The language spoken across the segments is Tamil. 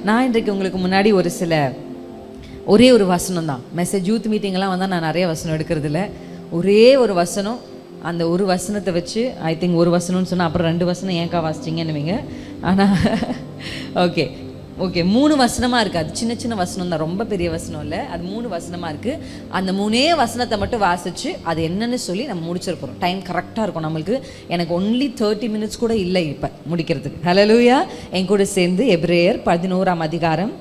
நான் இன்றைக்கு உங்களுக்கு முன்னாடி ஒரே ஒரு வசனம் தான். மெசேஜ் யூத் மீட்டிங்கெல்லாம் வந்தால் நான் நிறைய வசனம் எடுக்கிறது இல்லை. ஒரே ஒரு வசனம், அந்த ஒரு வசனத்தை வச்சு ஐ திங்க் ஒரு வசனம்னு சொன்னால் அப்புறம் 2 வசனம் ஏன்க்கா வாசிச்சிங்கன்னுவீங்க. ஆனால் ஓகே 3 வசனமாக இருக்குது. அது சின்ன சின்ன வசனம் தான், ரொம்ப பெரிய வசனம் இல்லை. அது 3 வசனமாக இருக்குது. அந்த 3 வசனத்தை மட்டும் வாசித்து அது என்னன்னு சொல்லி நம்ம முடிச்சிருக்கிறோம். டைம் கரெக்டாக இருக்கும் நம்மளுக்கு. எனக்கு ஒன்லி 30 minutes கூட இல்லை இப்போ முடிக்கிறதுக்கு. ஹல்லேலூயா. என் கூட சேர்ந்து எபிரேயர் 11ஆம் அதிகாரம்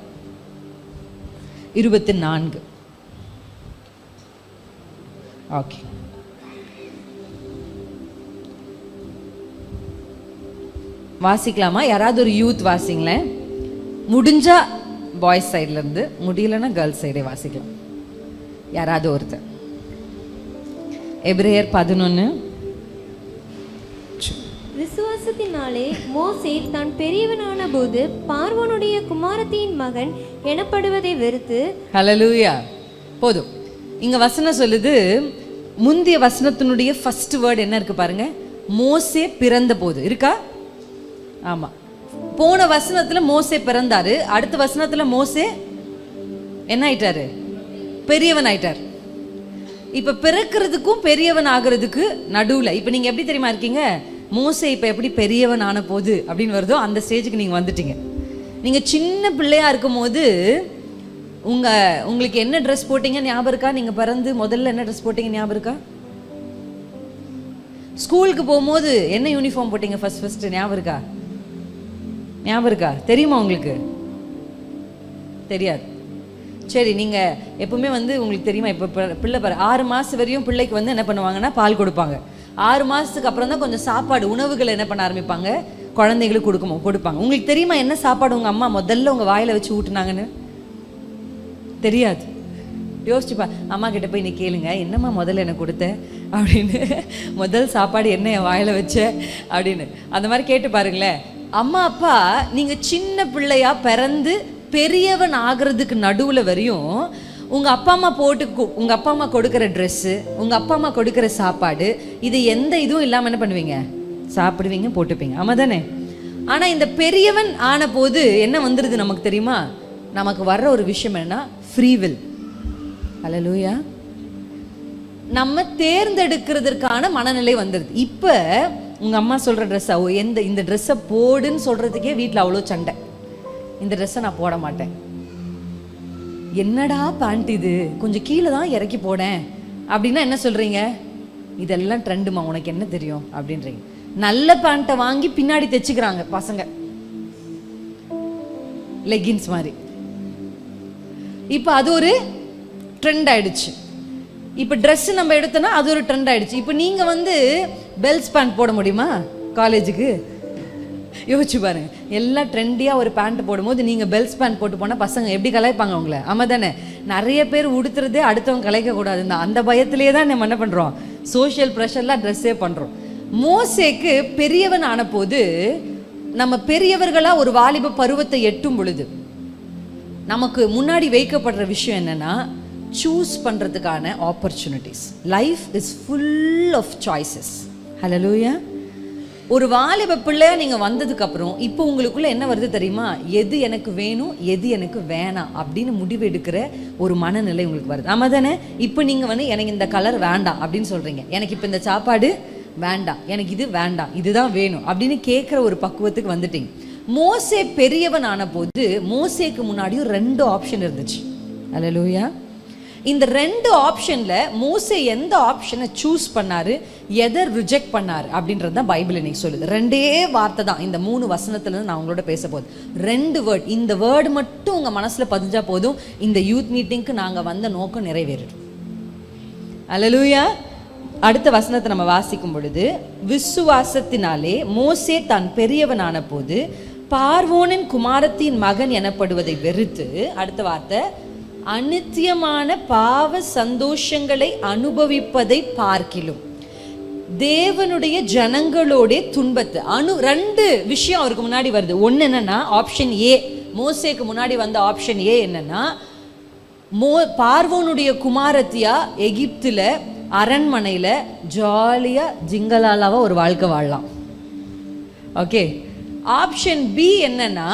24. ஓகே, வாசிக்கலாமா? யாராவது ஒரு யூத் வாசிங்களேன். முடிஞ்சா பாய்ஸ் சைட்லேருந்து, முடியலன்னா கேர்ள்ஸ் சைடே வாசிக்கலாம். யாராவது ஒருத்தர். எபிரேயர் 11. விசுவாசத்தினாலே மோசே தான் பெரியவனான போது பார்வோனுடைய குமாரத்தியின் மகன் எனப்படுவதை வெறுத்து. ஹல்லேலூயா. போதும். இங்க வசனம் சொல்லுது, முந்திய வசனத்தினுடைய ஃபர்ஸ்ட் வேர்டு என்ன இருக்கு பாருங்க, மோசே பிறந்த போது இருக்கா? ஆமா. போன வசனத்துல மோசே பிறந்தாரு, அடுத்த வசனத்துல மோசே என்ன ஆயிட்டாரு? பெரியவன் ஆயிட்டார். இப்ப பிறக்கிறதுக்கும் பெரியவன் ஆகிறதுக்கு நடுவுல இப்ப நீங்க எப்படி தெரியுமா இருக்கீங்க? மோசே இப்ப எப்படி பெரியவன் ஆன போது அப்படின்னு வருதோ அந்த ஸ்டேஜுக்கு நீங்க வந்துட்டீங்க. நீங்க சின்ன பிள்ளையா இருக்கும் போது உங்களுக்கு என்ன ட்ரெஸ் போட்டீங்க ஞாபகம் இருக்கா? நீங்க பிறந்து முதல்ல என்ன ட்ரெஸ் போட்டீங்க ஞாபகம் இருக்கா? ஸ்கூலுக்கு போகும்போது என்ன யூனிஃபார்ம் போட்டீங்க ஃபர்ஸ்ட் ஞாபகம் இருக்கா? ஞாபகம் இருக்கா? தெரியுமா உங்களுக்கு? தெரியாது. சரி, நீங்க எப்பவுமே உங்களுக்கு தெரியுமா, இப்போ பிள்ளை 6 மாசம் வரையும் பிள்ளைக்கு என்ன பண்ணுவாங்கன்னா பால் கொடுப்பாங்க. 6 மாசத்துக்கு அப்புறம் தான் கொஞ்சம் சாப்பாடு உணவுகளை என்ன பண்ண ஆரம்பிப்பாங்க, குழந்தைகளுக்கு கொடுப்பாங்க. உங்களுக்கு தெரியுமா என்ன சாப்பாடு உங்க அம்மா முதல்ல உங்க வாயில வச்சு ஊட்டுனாங்கன்னு? தெரியாது. யோசிச்சுப்பா, அம்மா கிட்ட போய் நீ கேளுங்க, என்னம்மா முதல்ல எனக்கு கொடுத்த அப்படின்னு, முதல் சாப்பாடு என்ன என் வாயில வச்ச அப்படின்னு அந்த மாதிரி கேட்டு பாருங்களேன். அம்மா அப்பா நீங்க சின்ன பிள்ளையா பிறந்து பெரியவன் ஆகிறதுக்கு நடுவில் வரையும் உங்க அப்பா அம்மா கொடுக்குற ட்ரெஸ்ஸு, உங்க அப்பா அம்மா கொடுக்குற சாப்பாடு, இது எந்த இதுவும் இல்லாமல் என்ன பண்ணுவீங்க? சாப்பிடுவீங்க, போட்டுப்பீங்க. ஆமா தானே? ஆனா இந்த பெரியவன் ஆன போது என்ன வந்துருது நமக்கு தெரியுமா? நமக்கு வர்ற ஒரு விஷயம் என்னன்னா ஃப்ரீ வில். ஹல்லேலூயா. நம்ம தேர்ந்தெடுக்கிறதுக்கான மனநிலை வந்துடுது. இப்போ உங்க அம்மா சொல்ற ட்ரெஸ்ஸா, இந்த ட்ரெஸ்ஸை போடுன்னு சொல்றதுக்கே வீட்டில் அவ்வளோ சண்டை. இந்த ட்ரெஸ்ஸை நான் போட மாட்டேன். என்னடா பேண்ட் இது, கொஞ்சம் கீழே தான் இறக்கி போடேன் அப்படின்னா என்ன சொல்றீங்க? இதெல்லாம் ட்ரெண்டுமா, உனக்கு என்ன தெரியும் அப்படின்றீங்க. நல்ல பேண்ட்டை வாங்கி பின்னாடி தைச்சுக்கிறாங்க பசங்க, லெகின்ஸ் மாதிரி. இப்போ அது ஒரு ட்ரெண்ட் ஆயிடுச்சு. இப்போ ட்ரெஸ் நம்ம எடுத்தோன்னா அது ஒரு ட்ரெண்ட் ஆயிடுச்சு. இப்போ நீங்க பெல்ஸ் பேண்ட் போட முடியுமா காலேஜுக்கு? யோசிச்சு பாருங்க. எல்லாம் ட்ரெண்டியாக ஒரு பேண்ட் போடும்போது நீங்கள் பெல்ஸ் பேண்ட் போட்டு போனால் பசங்க எப்படி கலாய்ப்பாங்க உங்களை? ஆமாம் தானே? நிறைய பேர் உடுத்துறதே அடுத்தவங்க கலாய்க்கக்கூடாது, அந்த பயத்திலேயே தான் நம்ம என்ன பண்ணுறோம், சோஷியல் ப்ரெஷர்லாம் ட்ரெஸ்ஸே பண்ணுறோம். மோசேக்கு பெரியவன் ஆன போது, நம்ம பெரியவர்களாக ஒரு வாலிப பருவத்தை எட்டும் பொழுது நமக்கு முன்னாடி வைக்கப்படுற விஷயம் என்னன்னா, சூஸ் பண்ணுறதுக்கான opportunities. Life is full of choices. Hallelujah. ஒரு வாலிப பிள்ளையா நீங்க வந்ததுக்கு அப்புறம் இப்போ உங்களுக்குள்ள என்ன வருது தெரியுமா? எது எனக்கு வேணும், எது எனக்கு வேணாம் அப்படின்னு முடிவு எடுக்கிற ஒரு மனநிலை உங்களுக்கு வருது. ஆமா தானே? இப்போ நீங்க எனக்கு இந்த கலர் வேண்டாம் அப்படின்னு சொல்றீங்க, எனக்கு இப்போ இந்த சாப்பாடு வேண்டாம், எனக்கு இது வேண்டாம், இதுதான் வேணும் அப்படின்னு கேட்குற ஒரு பக்குவத்துக்கு வந்துட்டீங்க. மோசே பெரியவன் ஆன போது மோசேக்கு முன்னாடியும் 2 ஆப்ஷன் இருந்துச்சு. ஹல்லேலூயா. இந்த 2 ஆப்ஷன்ல மோசே எந்த ஆப்ஷனை சூஸ் பண்ணாரு, எதை ரிஜெக்ட் பண்ணாரு அப்படின்றது தான் பைபிள் இன்னைக்கு சொல்லுது. 2 வார்த்தை தான் இந்த 3 வசனத்துல நான் உங்களோட பேச போகுது. 2 வேர்ட். இந்த வேர்டு மட்டும் உங்க மனசுல பதிஞ்சா போதும், இந்த யூத் மீட்டிங்க்கு நாங்க வந்த நோக்கம் நிறைவேறும். ஹல்லேலூயா. அடுத்த வசனத்தை நம்ம வாசிக்கும் பொழுது, விசுவாசத்தினாலே மோசே தான் பெரியவனான போது பார்வோனின் குமாரத்தின் மகன் எனப்படுவதை வெறுத்து, அடுத்த வார்த்தை, அநித்தியமான பாவ சந்தோஷங்களை அனுபவிப்பதை பார்க்கிலும் தேவனுடைய ஜனங்களோட துன்பத்தை 2 விஷயம் அவருக்கு முன்னாடி வருது. ஒன்று என்னன்னா, ஆப்ஷன் ஏ, மோசேக்கு முன்னாடி வந்த ஆப்ஷன் ஏ என்னன்னா, பார்வோனுடைய குமாரத்தியா எகிப்துல அரண்மனையில ஜாலியா ஜிங்கலாலாவா ஒரு வாழ்க்கை வாழலாம். ஓகே. ஆப்ஷன் பி என்னன்னா,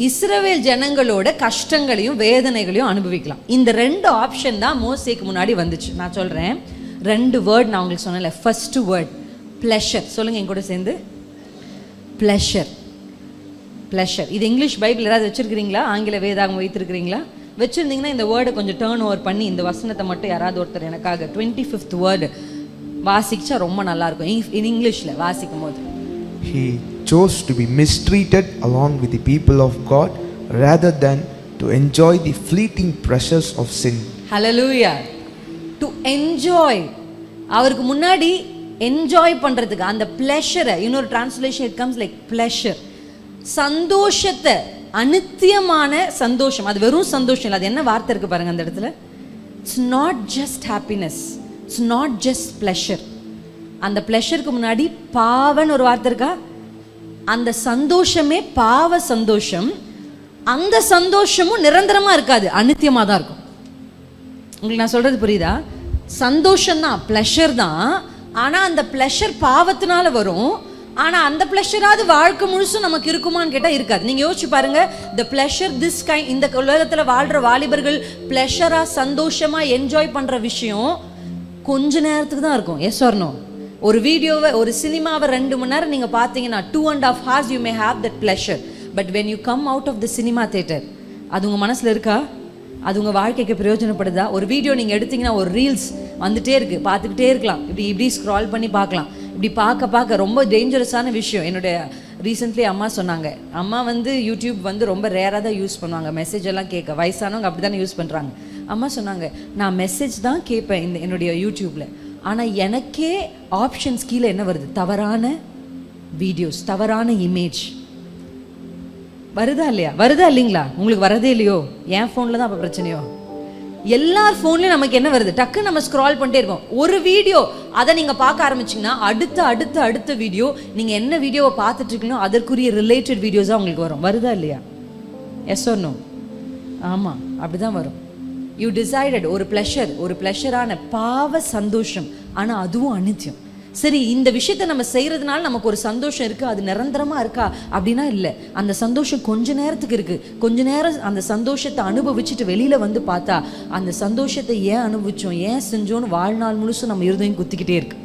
இஸ்ரவேல் ஜனங்களோட கஷ்டங்களையும் வேதனைகளையும் அனுபவிக்கலாம். இந்த 2 ஆப்ஷன் தான் மோசேக்கு முன்னாடி வந்துச்சு. நான் சொல்றேன் 2 வேர்ட் நான் உங்களுக்கு சொன்னேன்ல. First word pleasure. சொல்லுங்க என் கூட சேர்ந்து, ப்ளஷர். ப்ளஷர். இது இங்கிலீஷ் பைபிள் ஏதாவது வச்சிருக்கிறீங்களா? ஆங்கில வேதாகம் வைத்திருக்கிறீங்களா? வச்சிருந்தீங்கன்னா இந்த வேர்டை கொஞ்சம் டேர்ன் ஓவர் பண்ணி இந்த வசனத்தை மட்டும் யாராவது ஒருத்தர் எனக்காக 25th வேர்டு வாசிச்சா ரொம்ப நல்லா இருக்கும். இங்கிலீஷ்ல வாசிக்கும் போது, He chose to be mistreated along with the people of God rather than to enjoy the fleeting pleasures of sin. Hallelujah. To enjoy. அவருக்கு முன்னாடி என்ஜாய் பண்றதுக்கு அந்த pleasure, இன்னொரு translation it comes like pleasure. சந்தோஷத்தை, அநித்தியமான சந்தோஷம். அது வெறும் சந்தோஷம் இல்லை. அது என்ன வார்த்தை இருக்கு பாருங்க அந்த இடத்துல. It's not just happiness. It's not just pleasure. அந்த ப்ளஷருக்கு முன்னாடி பாவன்னு ஒரு வார்த்தை இருக்கா? அந்த சந்தோஷமே பாவ சந்தோஷம். அந்த சந்தோஷமும் நிரந்தரமா இருக்காது, அநித்தியமாக தான் இருக்கும். உங்களுக்கு நான் சொல்றது புரியுதா? சந்தோஷம் தான், ப்ளஷர் தான். ஆனால் அந்த ப்ளஷர் பாவத்தினால வரும். ஆனால் அந்த ப்ளஷராவது வாழ்க்கை முழுசும் நமக்கு இருக்குமான்னு கேட்டால் இருக்காது. நீங்கள் யோசிச்சு பாருங்க, த ப்ளஷர் திஸ் கைண்ட், இந்த உலகத்தில் வாழ்கிற வாலிபர்கள் ப்ளஷராக சந்தோஷமாக என்ஜாய் பண்ணுற விஷயம் கொஞ்ச நேரத்துக்கு தான் இருக்கும். Yes or no? ஒரு வீடியோவை, ஒரு சினிமாவை 2 மணி நேரம் நீங்கள் பார்த்தீங்கன்னா 2.5 hours you may have that pleasure. But when you come out of the cinema theater, அது உங்கள் மனசில் இருக்கா? அது உங்கள் வாழ்க்கைக்கு பிரயோஜனப்படுதா? ஒரு வீடியோ நீங்கள் எடுத்தீங்கன்னா ஒரு ரீல்ஸ் வந்துட்டே இருக்கு, பார்த்துக்கிட்டே இருக்கலாம். இப்படி ஸ்க்ரால் பண்ணி பார்க்கலாம். இப்படி பார்க்க ரொம்ப டேஞ்சரஸான விஷயம். என்னுடைய ரீசெண்ட்லி அம்மா சொன்னாங்க, அம்மா யூடியூப் ரொம்ப ரேராக தான் யூஸ் பண்ணுவாங்க, மெசேஜ் எல்லாம் கேட்க. வயசானவங்க அப்படி தானே யூஸ் பண்ணுறாங்க. அம்மா சொன்னாங்க, நான் மெசேஜ் தான் கேட்பேன் என்னுடைய யூடியூப்பில். ஆனால் எனக்கே ஆப்ஷன்ஸ் கீழே என்ன வருது? தவறான வீடியோஸ், தவறான இமேஜ் வருதா இல்லையா? வருதா இல்லைங்களா? உங்களுக்கு வரதே இல்லையோ? என் ஃபோனில் தான் அப்போ பிரச்சனையோ? எல்லார் ஃபோன்லேயும் நமக்கு என்ன வருது? டக்கு நம்ம ஸ்க்ரால் பண்ணிட்டே இருக்கோம். ஒரு வீடியோ அதை நீங்கள் பார்க்க ஆரம்பிச்சிங்கன்னா அடுத்த வீடியோ, நீங்கள் என்ன வீடியோவை பார்த்துட்டு இருக்கீங்களோ அதற்குரிய ரிலேட்டட் வீடியோஸாக உங்களுக்கு வரும். வருதா இல்லையா? Yes or no? ஆமாம், அப்படி தான் வரும். யூ டிசைடட் ஒரு ப்ளஷர், ஒரு ப்ளஷரான பாவ சந்தோஷம். ஆனால் அதுவும் அநித்தியம். சரி, இந்த விஷயத்தை நம்ம செய்கிறதுனால நமக்கு ஒரு சந்தோஷம் இருக்குது, அது நிரந்தரமாக இருக்கா அப்படின்னா இல்லை. அந்த சந்தோஷம் கொஞ்ச நேரத்துக்கு இருக்குது. கொஞ்ச நேரம் அந்த சந்தோஷத்தை அனுபவிச்சுட்டு வெளியில் பார்த்தா அந்த சந்தோஷத்தை ஏன் அனுபவித்தோம், ஏன் செஞ்சோன்னு வாழ்நாள் முழுசும் நம்ம இருதயம் குத்திக்கிட்டே இருக்கு.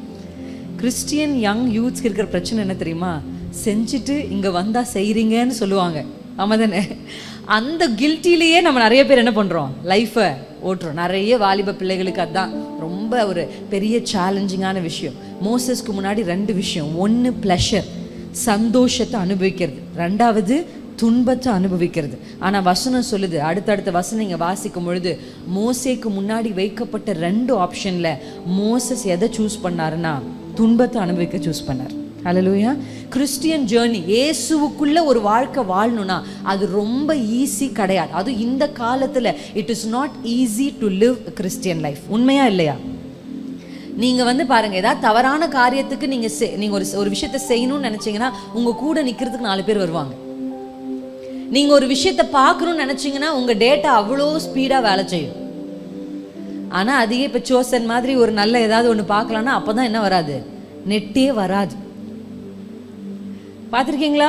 கிறிஸ்டியன் யங் யூத்ஸ்க்கு இருக்கிற பிரச்சனை என்ன தெரியுமா? செஞ்சுட்டு இங்கே வந்தால் செய்கிறீங்கன்னு சொல்லுவாங்க. ஆமாம் தானே? அந்த கில்ட்டிலேயே நம்ம நிறைய பேர் என்ன பண்ணுறோம்? லைஃப்பை ஓட்டுறோம். நிறைய வாலிப பிள்ளைகளுக்கு அதுதான் ரொம்ப ஒரு பெரிய சேலஞ்சிங்கான விஷயம். மோசஸ்க்கு முன்னாடி 2 விஷயம். 1 ப்ளஷர், சந்தோஷத்தை அனுபவிக்கிறது. 2வது துன்பத்தை அனுபவிக்கிறது. ஆனால் வசனம் சொல்லுது, அடுத்தடுத்த வசனம் நீங்கள் வாசிக்கும் பொழுது, மோசேக்கு முன்னாடி வைக்கப்பட்ட 2 ஆப்ஷனில் மோசஸ் எதை சூஸ் பண்ணாருன்னா துன்பத்தை அனுபவிக்க சூஸ் பண்ணார். ஹல்லேலூயா. கிறிஸ்டியன் ஜேர்னி, இயேசுவுக்குள்ள ஒரு வாழ்க்கை வாழணும்னா அது ரொம்ப ஈஸி கிடையாது. அது இந்த காலத்தில் it is not easy to live Christian life. உண்மையா இல்லையா? நீங்கள் பாருங்க, ஏதாவது தவறான காரியத்துக்கு நீங்கள் ஒரு விஷயத்தை செய்யணும்னு நினச்சிங்கன்னா உங்கள் கூட நிற்கிறதுக்கு 4 பேர் வருவாங்க. நீங்கள் ஒரு விஷயத்தை பார்க்கணும்னு நினச்சிங்கன்னா உங்கள் டேட்டா அவ்வளோ ஸ்பீடாக வேலை செய்யும். ஆனால் அதிக இப்போ சோசன் மாதிரி ஒரு நல்ல ஏதாவது ஒன்று பார்க்கலான்னா அப்போ தான் என்ன வராது? நெட்டே வராது. பார்த்துருக்கீங்களா?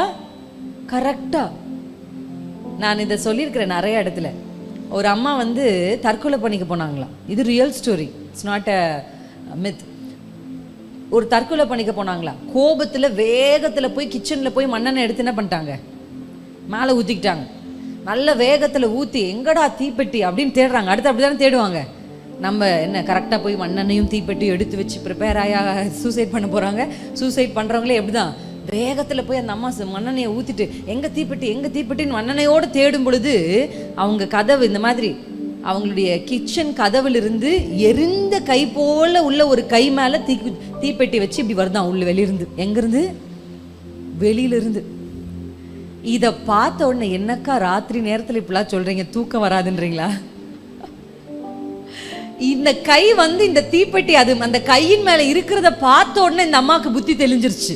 கரெக்டாக நான் இதை சொல்லியிருக்கிறேன் நிறைய இடத்துல. ஒரு அம்மா தற்கொலை பண்ணிக்க போனாங்களாம். இது real story, it's not a myth. ஒரு தற்கொலை பண்ணிக்க போனாங்களாம். கோபத்தில் வேகத்தில் போய் கிச்சனில் போய் மண்ணெண்ணெய் எடுத்து என்ன பண்ணிட்டாங்க? மேலே ஊற்றிக்கிட்டாங்க. நல்ல வேகத்தில் ஊற்றி எங்கடா தீப்பெட்டி அப்படின்னு தேடுறாங்க. அடுத்து அப்படி தானே தேடுவாங்க. நம்ம என்ன கரெக்டாக போய் மண்ணெண்ணையும் தீப்பெட்டியும் எடுத்து வச்சு ப்ரிப்பேர் ஆகி சூசைட் பண்ண போகிறாங்க. சூசைட் பண்ணுறவங்களே எப்படி தான் வேகத்தில் போய் அந்த அம்மா மண்ணெண்ணையை ஊற்றிட்டு எங்கே தீப்பெட்டின்னு மண்ணெண்ணையோடு தேடும் பொழுது அவங்க கதவு இந்த மாதிரி அவங்களுடைய கிச்சன் கதவுலிருந்து எரிந்த கை போல் உள்ள ஒரு கை மேலே தீப்பெட்டி வச்சு இப்படி வருதான் உள்ள வெளியிருந்து. எங்கேருந்து? வெளியிலிருந்து. இதை பார்த்த உடனே என்னக்கா ராத்திரி நேரத்தில் இப்படிலாம் சொல்கிறீங்க, தூக்கம் வராதுன்றீங்களா? இந்த கை இந்த தீப்பெட்டி அது அந்த கையின் மேலே இருக்கிறத பார்த்த உடனே இந்த அம்மாவுக்கு புத்தி தெளிஞ்சிருச்சு.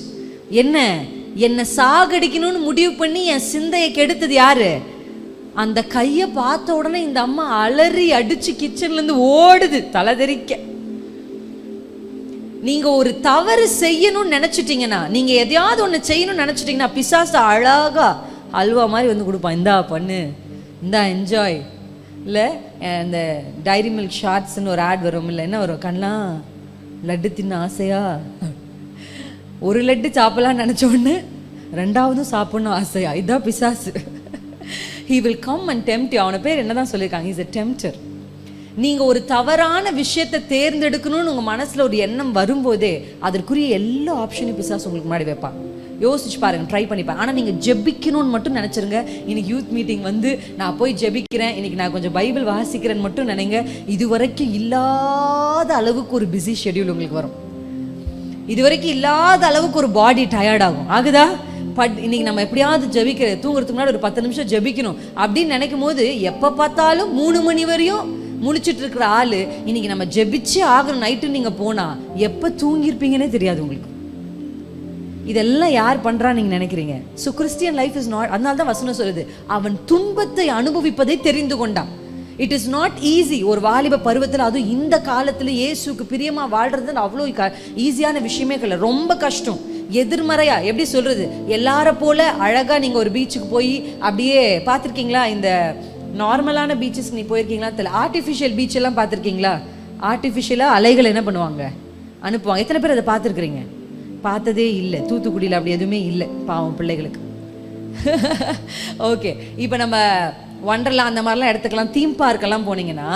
என்னை சாகடிக்கணும்னு முடிவு பண்ணி என் சிந்தையை கெடுத்தது யாரு? அந்த கையை பார்த்த உடனே இந்த அம்மா அலறி அடிச்சு கிச்சன்லேருந்து ஓடுது தலை தெறிக்க. நீங்க ஒரு தவறு செய்யணும்னு நினைச்சிட்டீங்கன்னா, நீங்க எதையாவது ஒன்று செய்யணும்னு நினைச்சிட்டீங்கன்னா பிசாசு அழகா அல்வா மாதிரி வந்து கொடுப்பான், இந்தா பண்ணு, இந்தா என்ஜாய். இல்லை இந்த டைரி மில்க் ஷார்ட்ஸ்ன்னு ஒரு ஆட் வரும், இல்லை என்ன வரும், கண்ணெலாம் லட்டு தின்ன ஆசையா, ஒரு லட்டு சாப்பிடலான்னு நினச்ச உடனே ரெண்டாவதும் சாப்பிட்ணும் ஆசையா, இதுதான் பிசாசு. he will come and tempt you. அவனை பேர் என்ன தான் சொல்லியிருக்காங்க, he is a tempter. நீங்கள் ஒரு தவறான விஷயத்தை தேர்ந்தெடுக்கணும்னு உங்கள் மனசில் ஒரு எண்ணம் வரும்போதே அதற்குரிய எல்லா ஆப்ஷனையும் பிசாசு உங்களுக்கு முன்னாடி வைப்பான். யோசிச்சு பாருங்க, ட்ரை பண்ணிப்பாங்க. ஆனால் நீங்கள் ஜெபிக்கணும்னு மட்டும் நினச்சிருங்க. இன்னைக்கு யூத் மீட்டிங் வந்து நான் போய் ஜெபிக்கிறேன், இன்னைக்கு நான் கொஞ்சம் பைபிள் வாசிக்கிறேன்னு மட்டும் நினைங்க. இது வரைக்கும் இல்லாத அளவுக்கு ஒரு பிஸி ஷெட்யூல் உங்களுக்கு வரும். இது வரைக்கும் இல்லாத அளவுக்கு ஒரு பாடி டயர்ட் ஆகும். ஆகுதா? இன்னைக்கு நம்ம எப்படியாவது தூங்குறதுக்கு முன்னாடி ஒரு 10 நிமிஷம் ஜெபிக்கணும் அப்படின்னு நினைக்கும் போது எப்போ பார்த்தாலும் 3 மணி வரையும் முழிச்சிட்டு இருக்கிற ஆளு இன்னைக்கு நம்ம ஜெபிச்சே ஆகணும் நைட்டு நீங்கள் போனால் எப்போ தூங்கியிருப்பீங்கன்னே தெரியாது உங்களுக்கு. இதெல்லாம் யார் பண்ணுறா நீங்கள் நினைக்கிறீங்க? So Christian life is not, அதனால தான் வசனம் சொல்லுது, அவன் துன்பத்தை அனுபவிப்பதை தெரிந்து கொண்டான். It is not easy. ஒரு வாலிப பருவத்தில், அதுவும் இந்த காலத்தில் இயேசுக்கு பிரியமாக வாழ்றது அவ்வளோ ஈஸியான விஷயமே இல்லை, ரொம்ப கஷ்டம். எதிர்மறையா எப்படி சொல்றது, எல்லார போல அழகா நீங்க ஒரு பீச்சுக்கு போய் அப்படியே பார்த்துருக்கீங்களா? இந்த நார்மலான பீச்சஸ் நீ போயிருக்கீங்களா தெரியல, ஆர்டிஃபிஷியல் பீச் எல்லாம் பார்த்துருக்கீங்களா? ஆர்டிஃபிஷியலாக அலைகள் என்ன பண்ணுவாங்க, அனுப்புவாங்க. எத்தனை பேர் அதை பார்த்துருக்குறீங்க? பார்த்ததே இல்லை. தூத்துக்குடியில் அப்படி எதுவுமே இல்லை, பாவம் பிள்ளைகளுக்கு. ஓகே, இப்போ நம்ம ஒண்டர்லா அந்த மாதிரிலாம் இடத்துக்கெல்லாம், தீம் பார்க்கெல்லாம் போனீங்கன்னா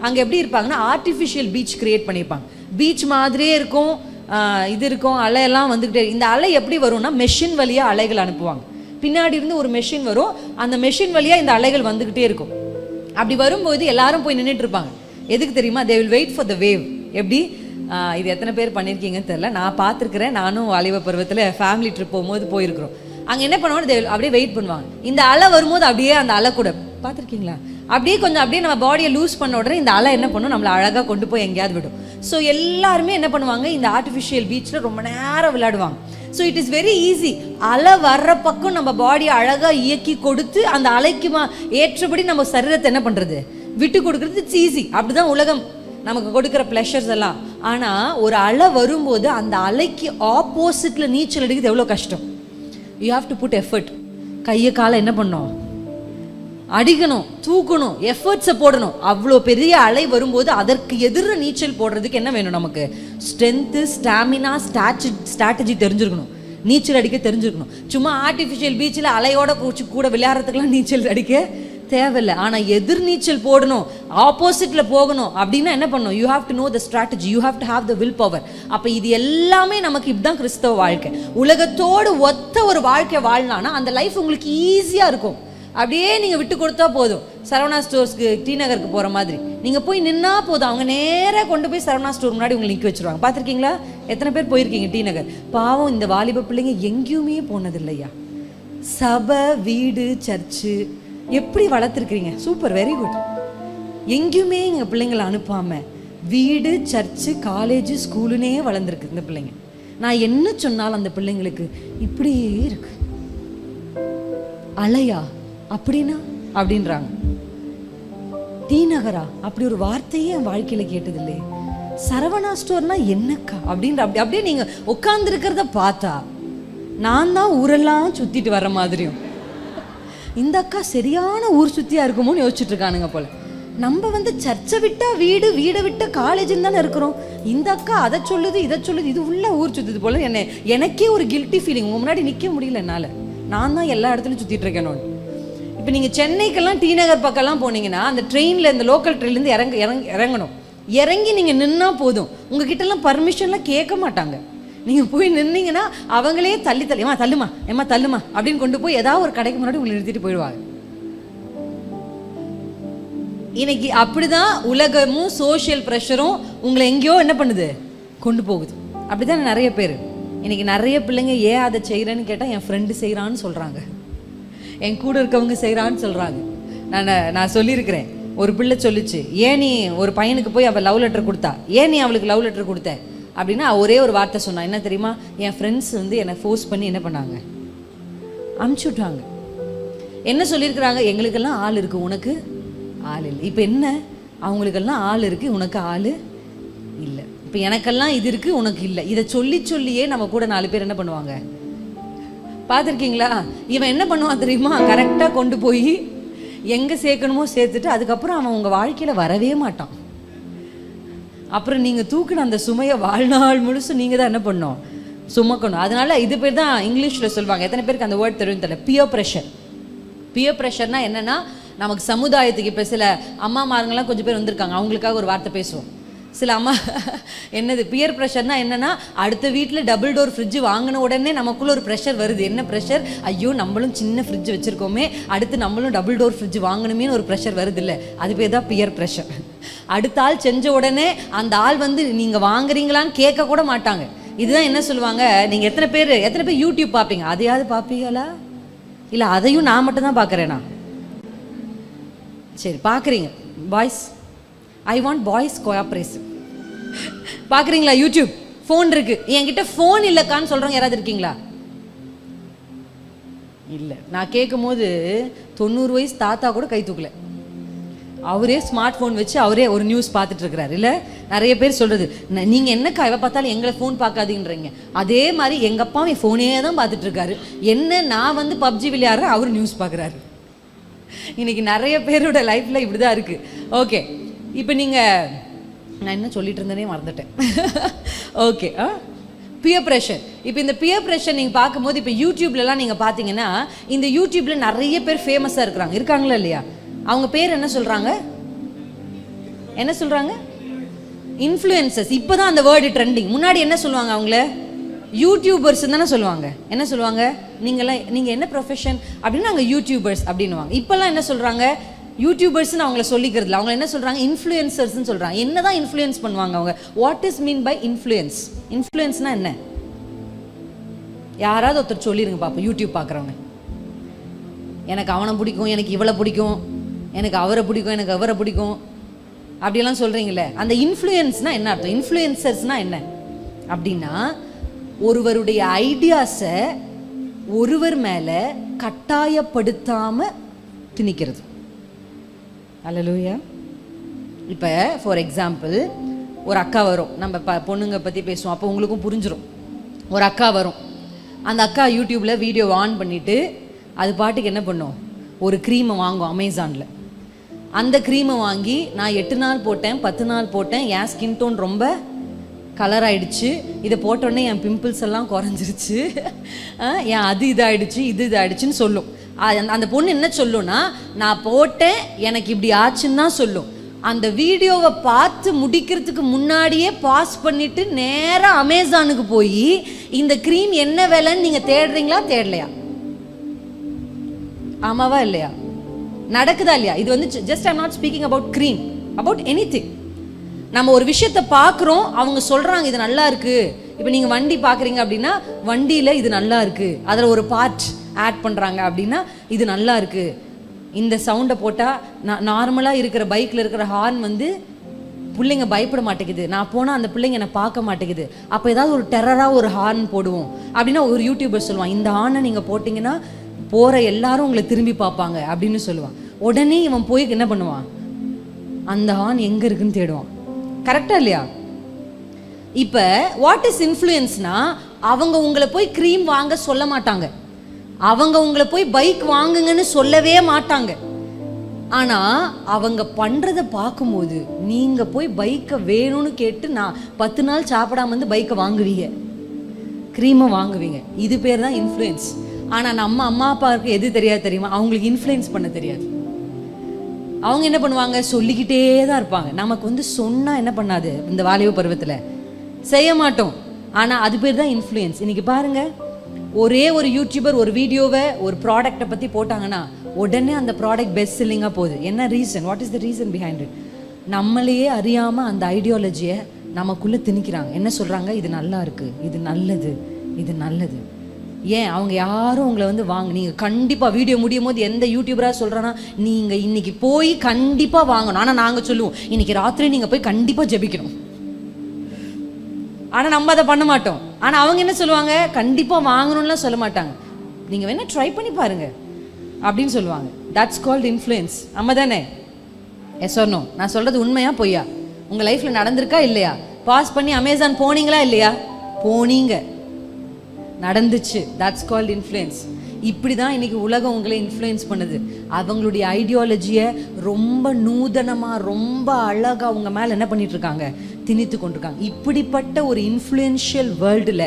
அங்கே எப்படி இருப்பாங்கன்னா ஆர்டிஃபிஷியல் பீச் கிரியேட் பண்ணியிருப்பாங்க. பீச் மாதிரியே இருக்கும், இது இருக்கும், அலையெல்லாம் வந்துக்கிட்டே. இந்த அலை எப்படி வரும்னா மெஷின் வழியாக அலைகள் அனுப்புவாங்க. பின்னாடி இருந்து ஒரு மெஷின் வரும், அந்த மெஷின் வழியாக இந்த அலைகள் வந்துக்கிட்டே இருக்கும். அப்படி வரும்போது எல்லாரும் போய் நின்றுட்டு இருப்பாங்க. எதுக்கு தெரியுமா? They will wait for the wave. எப்படி? இது எத்தனை பேர் பண்ணியிருக்கீங்கன்னு தெரில, நான் பார்த்துருக்குறேன். நானும் வாலிப பருவத்தில் ஃபேமிலி ட்ரிப் போகும்போது போயிருக்கிறோம். அங்கே என்ன பண்ணுவாங்க, அப்படியே வெயிட் பண்ணுவாங்க. இந்த அலை வரும்போது அப்படியே அந்த அலை கூட பார்த்துருக்கீங்களா, அப்படியே கொஞ்சம் அப்படியே நம்ம பாடியை லூஸ் பண்ண உடனே இந்த அலை என்ன பண்ணும், நம்மளை அழகாக கொண்டு போய் எங்கேயாவது விடும். ஸோ எல்லாருமே என்ன பண்ணுவாங்க, இந்த ஆர்டிஃபிஷியல் பீச்சில் ரொம்ப நேரம் விளையாடுவாங்க. So it is very easy. அலை வர்ற பக்கம் நம்ம பாடியை அழகாக இயக்கி கொடுத்து அந்த அலைக்கு ஏற்றபடி நம்ம சரீரத்தை என்ன பண்ணுறது, விட்டு கொடுக்குறது. It's easy. அப்படி தான் உலகம் நமக்கு கொடுக்குற ப்ளஷர்ஸ் எல்லாம். ஆனால் ஒரு அலை வரும்போது அந்த அலைக்கு ஆப்போசிட்டில் நீச்சல் அடிக்கிறது எவ்வளோ கஷ்டம். You have to put effort. கையை காலை என்ன பண்ணணும், அடிக்கணும், தூக்கணும், எஃபர்ட்ஸை போடணும். அவ்வளோ பெரிய அலை வரும்போது அதற்கு எதிர நீச்சல் போடுறதுக்கு என்ன வேணும், நமக்கு ஸ்ட்ரென்த்து, ஸ்டாமினா, ஸ்ட்ராட்டஜி தெரிஞ்சிருக்கணும், நீச்சல் அடிக்க தெரிஞ்சிருக்கணும். சும்மா ஆர்டிஃபிஷியல் பீச்சில் அலையோட கூட விளையாடுறதுக்கெல்லாம் நீச்சல் அடிக்க தேவையில்லை. ஆனால் எதிர் நீச்சல் போடணும், ஆப்போசிட்டில் போகணும் அப்படின்னா என்ன பண்ணணும், you have to know the strategy, you have to have the will power. அப்போ இது எல்லாமே நமக்கு இப்படிதான் கிறிஸ்தவ வாழ்க்கை. உலகத்தோடு ஒத்த ஒரு வாழ்க்கை வாழ்னானா அந்த லைஃப் உங்களுக்கு ஈஸியாக இருக்கும். அப்படியே நீங்கள் விட்டு கொடுத்தா போதும். சரவணா ஸ்டோர்ஸ்க்கு டி நகருக்கு போகிற மாதிரி நீங்கள் போய் நின்னா போதும், அவங்க நேராக கொண்டு போய் சரவணா ஸ்டோர் முன்னாடி உங்களை நிற்க வச்சுருவாங்க. பார்த்துருக்கீங்களா? எத்தனை பேர் போயிருக்கீங்க டி நகர்? பாவம் இந்த வாலிப பிள்ளைங்க எங்கேயுமே போனதில்லையா. சபை, வீடு, சர்ச்சு எப்படி வளர்த்துருக்கிறீங்க, சூப்பர், வெரி குட். எங்கேயுமே எங்கள் பிள்ளைங்களை அனுப்பாமல் வீடு, சர்ச்சு, காலேஜு, ஸ்கூலுன்னே வளர்ந்துருக்கு இந்த பிள்ளைங்க. நான் என்ன சொன்னாலும் அந்த பிள்ளைங்களுக்கு இப்படியே இருக்கு. அலையா அப்படின்னா அப்படின்றாங்க. டி நகரா அப்படி ஒரு வார்த்தையே என் வாழ்க்கையில கேட்டதில்லை. சரவணா ஸ்டோர்னா என்னக்கா அப்படின்ற அப்படியே நீங்க உட்கார்ந்து இருக்கிறத பார்த்தா நான் தான் ஊரெல்லாம் சுத்திட்டு வர்ற மாதிரியும், இந்த அக்கா சரியான ஊர் சுத்தியா இருக்குமோன்னு யோசிச்சுட்டு இருக்கானுங்க போல. நம்ம வந்து சர்ச்சை விட்டா வீடு, வீடை விட்டா காலேஜ்னு தானே இருக்கிறோம். இந்த அக்கா அதை சொல்லுது, இதை சொல்லுது, இது உள்ள ஊர் சுத்துது போல. எனக்கே ஒரு கில்ட்டி ஃபீலிங். உங்க முன்னாடி நிற்க முடியல என்னால், நான் தான் எல்லா இடத்துலையும் சுற்றிட்டு இருக்கேன். இப்போ நீங்கள் சென்னைக்கெல்லாம் டி நகர் பக்கம்லாம் போனீங்கன்னா அந்த ட்ரெயினில், இந்த லோக்கல் ட்ரெயின்லேருந்து இறங்கணும். இறங்கி நீங்கள் நின்னா போதும், உங்ககிட்டலாம் பர்மிஷன்லாம் கேட்க மாட்டாங்க. நீங்கள் போய் நின்னீங்கன்னா அவங்களே ஏமா தள்ளுமா, ஏமா தள்ளுமா அப்படின்னு கொண்டு போய் ஏதாவது ஒரு கடைக்கு முன்னாடி உங்களை நிறுத்திட்டு போயிடுவாங்க. இன்னைக்கு அப்படிதான் உலகமும் சோஷியல் ப்ரெஷரும் உங்களை எங்கேயோ என்ன பண்ணுது, கொண்டு போகுது. அப்படிதான் நிறைய பேர் இன்னைக்கு நிறைய பிள்ளைங்க ஏன் அதை செய்கிறேன்னு கேட்டால் என் ஃப்ரெண்டு செய்கிறான்னு சொல்கிறாங்க, என் கூட இருக்கவங்க செய்கிறான்னு சொல்கிறாங்க. நான் சொல்லியிருக்கிறேன், ஒரு பிள்ளை சொல்லிச்சு, ஏன் நீ ஒரு பையனுக்கு போய் அவள் லவ் லெட்டர் கொடுத்தா, ஏன் நீ அவளுக்கு லவ் லெட்டர் கொடுத்த அப்படின்னா ஒரே ஒரு வார்த்தை சொன்னான். என்ன தெரியுமா? என் ஃப்ரெண்ட்ஸ் வந்து என்னை ஃபோர்ஸ் பண்ணி என்ன பண்ணாங்க, அனுப்பிச்சி விட்டாங்க. என்ன சொல்லியிருக்கிறாங்க, எங்களுக்கெல்லாம் ஆள் இருக்குது, உனக்கு ஆள் இல்லை. இப்போ என்ன, அவங்களுக்கெல்லாம் ஆள் இருக்குது, உனக்கு ஆள் இல்லை. இப்போ எனக்கெல்லாம் இது இருக்குது, உனக்கு இல்லை. இதை சொல்லியே நம்ம கூட 4 பேர் என்ன பண்ணுவாங்க, பார்த்துருக்கீங்களா? இவன் என்ன பண்ணுவான் தெரியுமா? கரெக்டாக கொண்டு போய் எங்கே சேர்க்கணுமோ சேர்த்துட்டு அதுக்கப்புறம் அவன் உங்கள் வாழ்க்கையில் வரவே மாட்டான். அப்புறம் நீங்கள் தூக்குன அந்த சுமையை வாழ்நாள் முழுசு நீங்கள் தான் என்ன பண்ணணும், சுமக்கணும். அதனால இது பேர் தான் இங்கிலீஷில் சொல்லுவாங்க, எத்தனை பேருக்கு அந்த வேர்ட் தெரியும் தெரியல, பியர் ப்ரெஷர். பியர் ப்ரெஷர்னா என்னென்னா, நமக்கு சமுதாயத்துக்கு இப்போ சில அம்மாமாருங்கெல்லாம் கொஞ்சம் பேர் வந்திருக்காங்க, அவங்களுக்காக ஒரு வார்த்தை பேசுவோம். சில அம்மா என்னது பியர் ப்ரெஷர்னா என்னென்னா, அடுத்த வீட்டில் டபுள் டோர் ஃப்ரிட்ஜ் வாங்கின உடனே நமக்குள்ள ஒரு ப்ரெஷர் வருது. என்ன ப்ரெஷர்? ஐயோ நம்மளும் சின்ன ஃப்ரிட்ஜ் வச்சுருக்கோமே, அடுத்து நம்மளும் டபுள் டோர் ஃப்ரிட்ஜ் வாங்கணுமேனு ஒரு ப்ரெஷர் வருது இல்லை, அது பேர் தான் பியர் ப்ரெஷர். அடுத்த ஆள் செஞ்ச உடனே அந்த ஆள் வந்து நீங்கள் வாங்குறீங்களான்னு கேட்க கூட மாட்டாங்க. இதுதான் என்ன சொல்லுவாங்க, நீங்கள் எத்தனை பேர் யூடியூப் பார்ப்பீங்க? அதையாவது பார்ப்பீங்களா? இல்லை அதையும் நான் மட்டும் தான் பார்க்குறேனா? சரி பார்க்குறீங்க. Boys, I want boys cooperation. பார்க்குறீங்களா யூடியூப்? ஃபோன் இருக்கு, என்கிட்ட ஃபோன் இல்லைக்கான்னு சொல்கிறவங்க யாராவது இருக்கீங்களா? இல்லை. நான் கேட்கும் போது 90 வயசு தாத்தா கூட கை தூக்கல. அவரே ஸ்மார்ட் ஃபோன் வச்சு அவரே ஒரு நியூஸ் பார்த்துட்டு இருக்கிறாரு. இல்லை நிறைய பேர் சொல்கிறது, நீங்கள் என்னக்கா இவ பார்த்தாலும் எங்களை ஃபோன் பார்க்காதீங்கன்றீங்க. அதே மாதிரி எங்கள் அப்பாவும் என் ஃபோனே தான் பார்த்துட்டு இருக்காரு. என்ன நான் வந்து பப்ஜி விளையாடுறேன், அவர் நியூஸ் பார்க்குறாரு. இன்னைக்கு நிறைய பேரோட லைஃப்பில் இப்படி தான் இருக்குது. ஓகே, இப்போ நீங்கள், நான் என்ன சொல்லிட்டு இருந்தேனே மறந்துட்டேன். Okay, peer pressure. இப்போ இந்த பியர் ப்ரெஷர் நீங்கள் பார்க்கும்போது, இப்போ யூடியூப்லலாம் நீங்கள் பார்த்தீங்கன்னா, இந்த யூடியூப்பில் நிறைய பேர் ஃபேமஸாக இருக்காங்களா இல்லையா? அவங்க பேர் என்ன சொல்கிறாங்க? இன்ஃப்ளூயன்சர்ஸ். இப்போ தான் அந்த வேர்டு ட்ரெண்டிங். முன்னாடி என்ன சொல்லுவாங்க அவங்கள? யூடியூபர்ஸ் தானே சொல்லுவாங்க. என்ன சொல்லுவாங்க? நீங்கள் என்ன ப்ரொஃபஷன் அப்படின்னு? நாங்கள் யூடியூபர்ஸ் அப்படின்னுவாங்க. இப்போல்லாம் என்ன சொல்கிறாங்க? யூடியூபர்ஸ்னு அவங்கள சொல்லிக்கிறதுல அவங்க என்ன சொல்கிறாங்க? இன்ஃப்ளூயன்சர்ஸ்ன்னு சொல்கிறாங்க. என்ன தான் இன்ஃப்ளூயன்ஸ் பண்ணுவாங்க அவங்க? What is mean by influence? இன்ஃப்ளூயன்ஸ்னால் என்ன? யாராவது ஒருத்தர் சொல்லிடுங்க பார்ப்போம். யூடியூப் பார்க்குறவங்க, எனக்கு அவனை பிடிக்கும், எனக்கு இவளை பிடிக்கும், எனக்கு அவரை பிடிக்கும், எனக்கு அவரை பிடிக்கும் அப்படியெல்லாம் சொல்கிறீங்களே, அந்த இன்ஃப்ளூயன்ஸ்னால் என்ன அர்த்தம்? இன்ஃப்ளூயன்சர்ஸ்னால் என்ன அப்படின்னா, ஒருவருடைய ஐடியாஸை ஒருவர் மேலே கட்டாயப்படுத்தாமல் திணிக்கிறது. அல்லேலூயா. இப்போ ஃபார் எக்ஸாம்பிள், ஒரு அக்கா வரும், நம்ம பொண்ணுங்க பற்றி பேசுவோம், அப்போ உங்களுக்கும் புரிஞ்சிடும். ஒரு அக்கா வரும், அந்த அக்கா யூடியூப்பில் வீடியோ ஆன் பண்ணிவிட்டு அது பாட்டுக்கு என்ன பண்ணும், ஒரு க்ரீமை வாங்கும் அமேசானில். அந்த க்ரீமை வாங்கி நான் 8 நாள் போட்டேன், 10 நாள் போட்டேன், என் ஸ்கின் டோன் ரொம்ப கலர் ஆகிடுச்சு, இதை போட்டோடனே என் பிம்பிள்ஸ் எல்லாம் குறைஞ்சிருச்சு, என் அது இதாகிடுச்சு, இது இதாகிடுச்சின்னு சொல்லும். அந்த பொண்ணு என்ன சொல்லும்னா, நான் போட்டேன் எனக்கு இப்படி ஆச்சுன்னு தான் சொல்லும். அந்த வீடியோவை பார்த்து முடிக்கிறதுக்கு முன்னாடியே பாஸ் பண்ணிவிட்டு நேராக அமேசானுக்கு போய் இந்த க்ரீம் என்ன விலைன்னு நீங்கள் தேடுறீங்களா தேடலையா? ஆமாவா இல்லையா? நடக்குதா இல்லையா? இது வந்து just I'm not speaking about cream, about anything. நம்ம ஒரு விஷயத்தை பார்க்குறோம், அவங்க சொல்கிறாங்க இது நல்லா இருக்குது. இப்போ நீங்கள் வண்டி பார்க்குறீங்க அப்படின்னா, வண்டியில் இது நல்லா இருக்குது, அதில் ஒரு பார்ட் ஆட் பண்ணுறாங்க அப்படின்னா இது நல்லா இருக்குது. இந்த சவுண்டை போட்டால் நார்மலாக இருக்கிற பைக்கில் இருக்கிற ஹார்ன் வந்து பிள்ளைங்க பயப்பட மாட்டேங்குது, நான் போனால் அந்த பிள்ளைங்க என்னை பார்க்க மாட்டேங்குது, அப்போ ஏதாவது ஒரு டெரராக ஒரு ஹார்ன் போடுவோம் அப்படின்னா ஒரு யூடியூபர் சொல்லுவான், இந்த ஹார்னை நீங்கள் போட்டிங்கன்னா போகிற எல்லாரும் உங்களை திரும்பி பார்ப்பாங்க அப்படின்னு சொல்லுவான். உடனே இவன் போய் என்ன பண்ணுவான், அந்த ஹார்ன் எங்கே இருக்குன்னு தேடுவான். கரெக்டா இல்லையா? இப்போ வாட் இஸ் இன்ஃப்ளூயன்ஸ்னா, அவங்க உங்களை போய் க்ரீம் வாங்க சொல்ல மாட்டாங்க, அவங்க உங்களை போய் பைக் வாங்குங்கன்னு சொல்லவே மாட்டாங்க. ஆனால் அவங்க பண்ணுறதை பார்க்கும்போது நீங்கள் போய் பைக்கை வேணும்னு கேட்டு நான் 10 நாள் சாப்பிடாம வந்து பைக்கை வாங்குவீங்க, க்ரீமை வாங்குவீங்க. இது பேர் தான் இன்ஃப்ளூயன்ஸ். ஆனால் நம்ம அம்மா அப்பாவுக்கு எது தெரியாது தெரியுமா? அவங்களுக்கு இன்ஃப்ளூயன்ஸ் பண்ண தெரியாது. அவங்க என்ன பண்ணுவாங்க, சொல்லிக்கிட்டே தான் இருப்பாங்க. நமக்கு வந்து சொன்னால் என்ன பண்ணாது, இந்த வாலிப பருவத்தில் செய்ய மாட்டோம். ஆனால் அது பேர் தான் இன்ஃப்ளூயன்ஸ். இன்றைக்கி பாருங்கள், ஒரே ஒரு யூடியூபர் ஒரு வீடியோவை ஒரு ப்ராடக்டை பற்றி போட்டாங்கன்னா உடனே அந்த ப்ராடக்ட் பெஸ்ட் செல்லிங்காக போகுது. என்ன reason? What is the reason behind it? நம்மளையே அறியாமல் அந்த ஐடியாலஜியை நமக்குள்ளே திணிக்கிறாங்க. என்ன சொல்கிறாங்க, இது நல்லா இருக்குது, இது நல்லது, இது நல்லது. ஏன் அவங்க யாரும் உங்களை வந்து நீங்கள் கண்டிப்பாக வீடியோ முடியும் போது எந்த யூடியூபராக சொல்கிறேன்னா, நீங்கள் இன்றைக்கி போய் கண்டிப்பாக வாங்கணும். ஆனால் நாங்கள் சொல்லுவோம், இன்றைக்கி ராத்திரி நீங்கள் போய் கண்டிப்பாக ஜெபிக்கணும். ஆனால் நம்ம அதை பண்ண மாட்டோம். ஆனால் அவங்க என்ன சொல்லுவாங்க, கண்டிப்பாக வாங்கணும்லாம் சொல்ல மாட்டாங்க, நீங்கள் வேணால் ட்ரை பண்ணி பாருங்கள் அப்படின்னு சொல்லுவாங்க. That's called influence. ஆமாம் தானே? Yes or no? நான் சொல்கிறது உண்மையா பொய்யா? உங்கள் லைஃப்பில் நடந்திருக்கா இல்லையா? பாஸ் பண்ணி அமேசான் போனீங்களா இல்லையா? போனீங்க. நடந்துச்சு. That's called influence. இப்படி தான் இன்றைக்கி உலகம் உங்களை இன்ஃப்ளூயன்ஸ் பண்ணுது. அவங்களுடைய ஐடியாலஜியை ரொம்ப நூதனமாக ரொம்ப அழகாக அவங்க மேலே என்ன பண்ணிகிட்ருக்காங்க, திணித்து கொண்டிருக்காங்க. இப்படிப்பட்ட ஒரு இன்ஃப்ளூயன்ஷியல் வேர்ல்டில்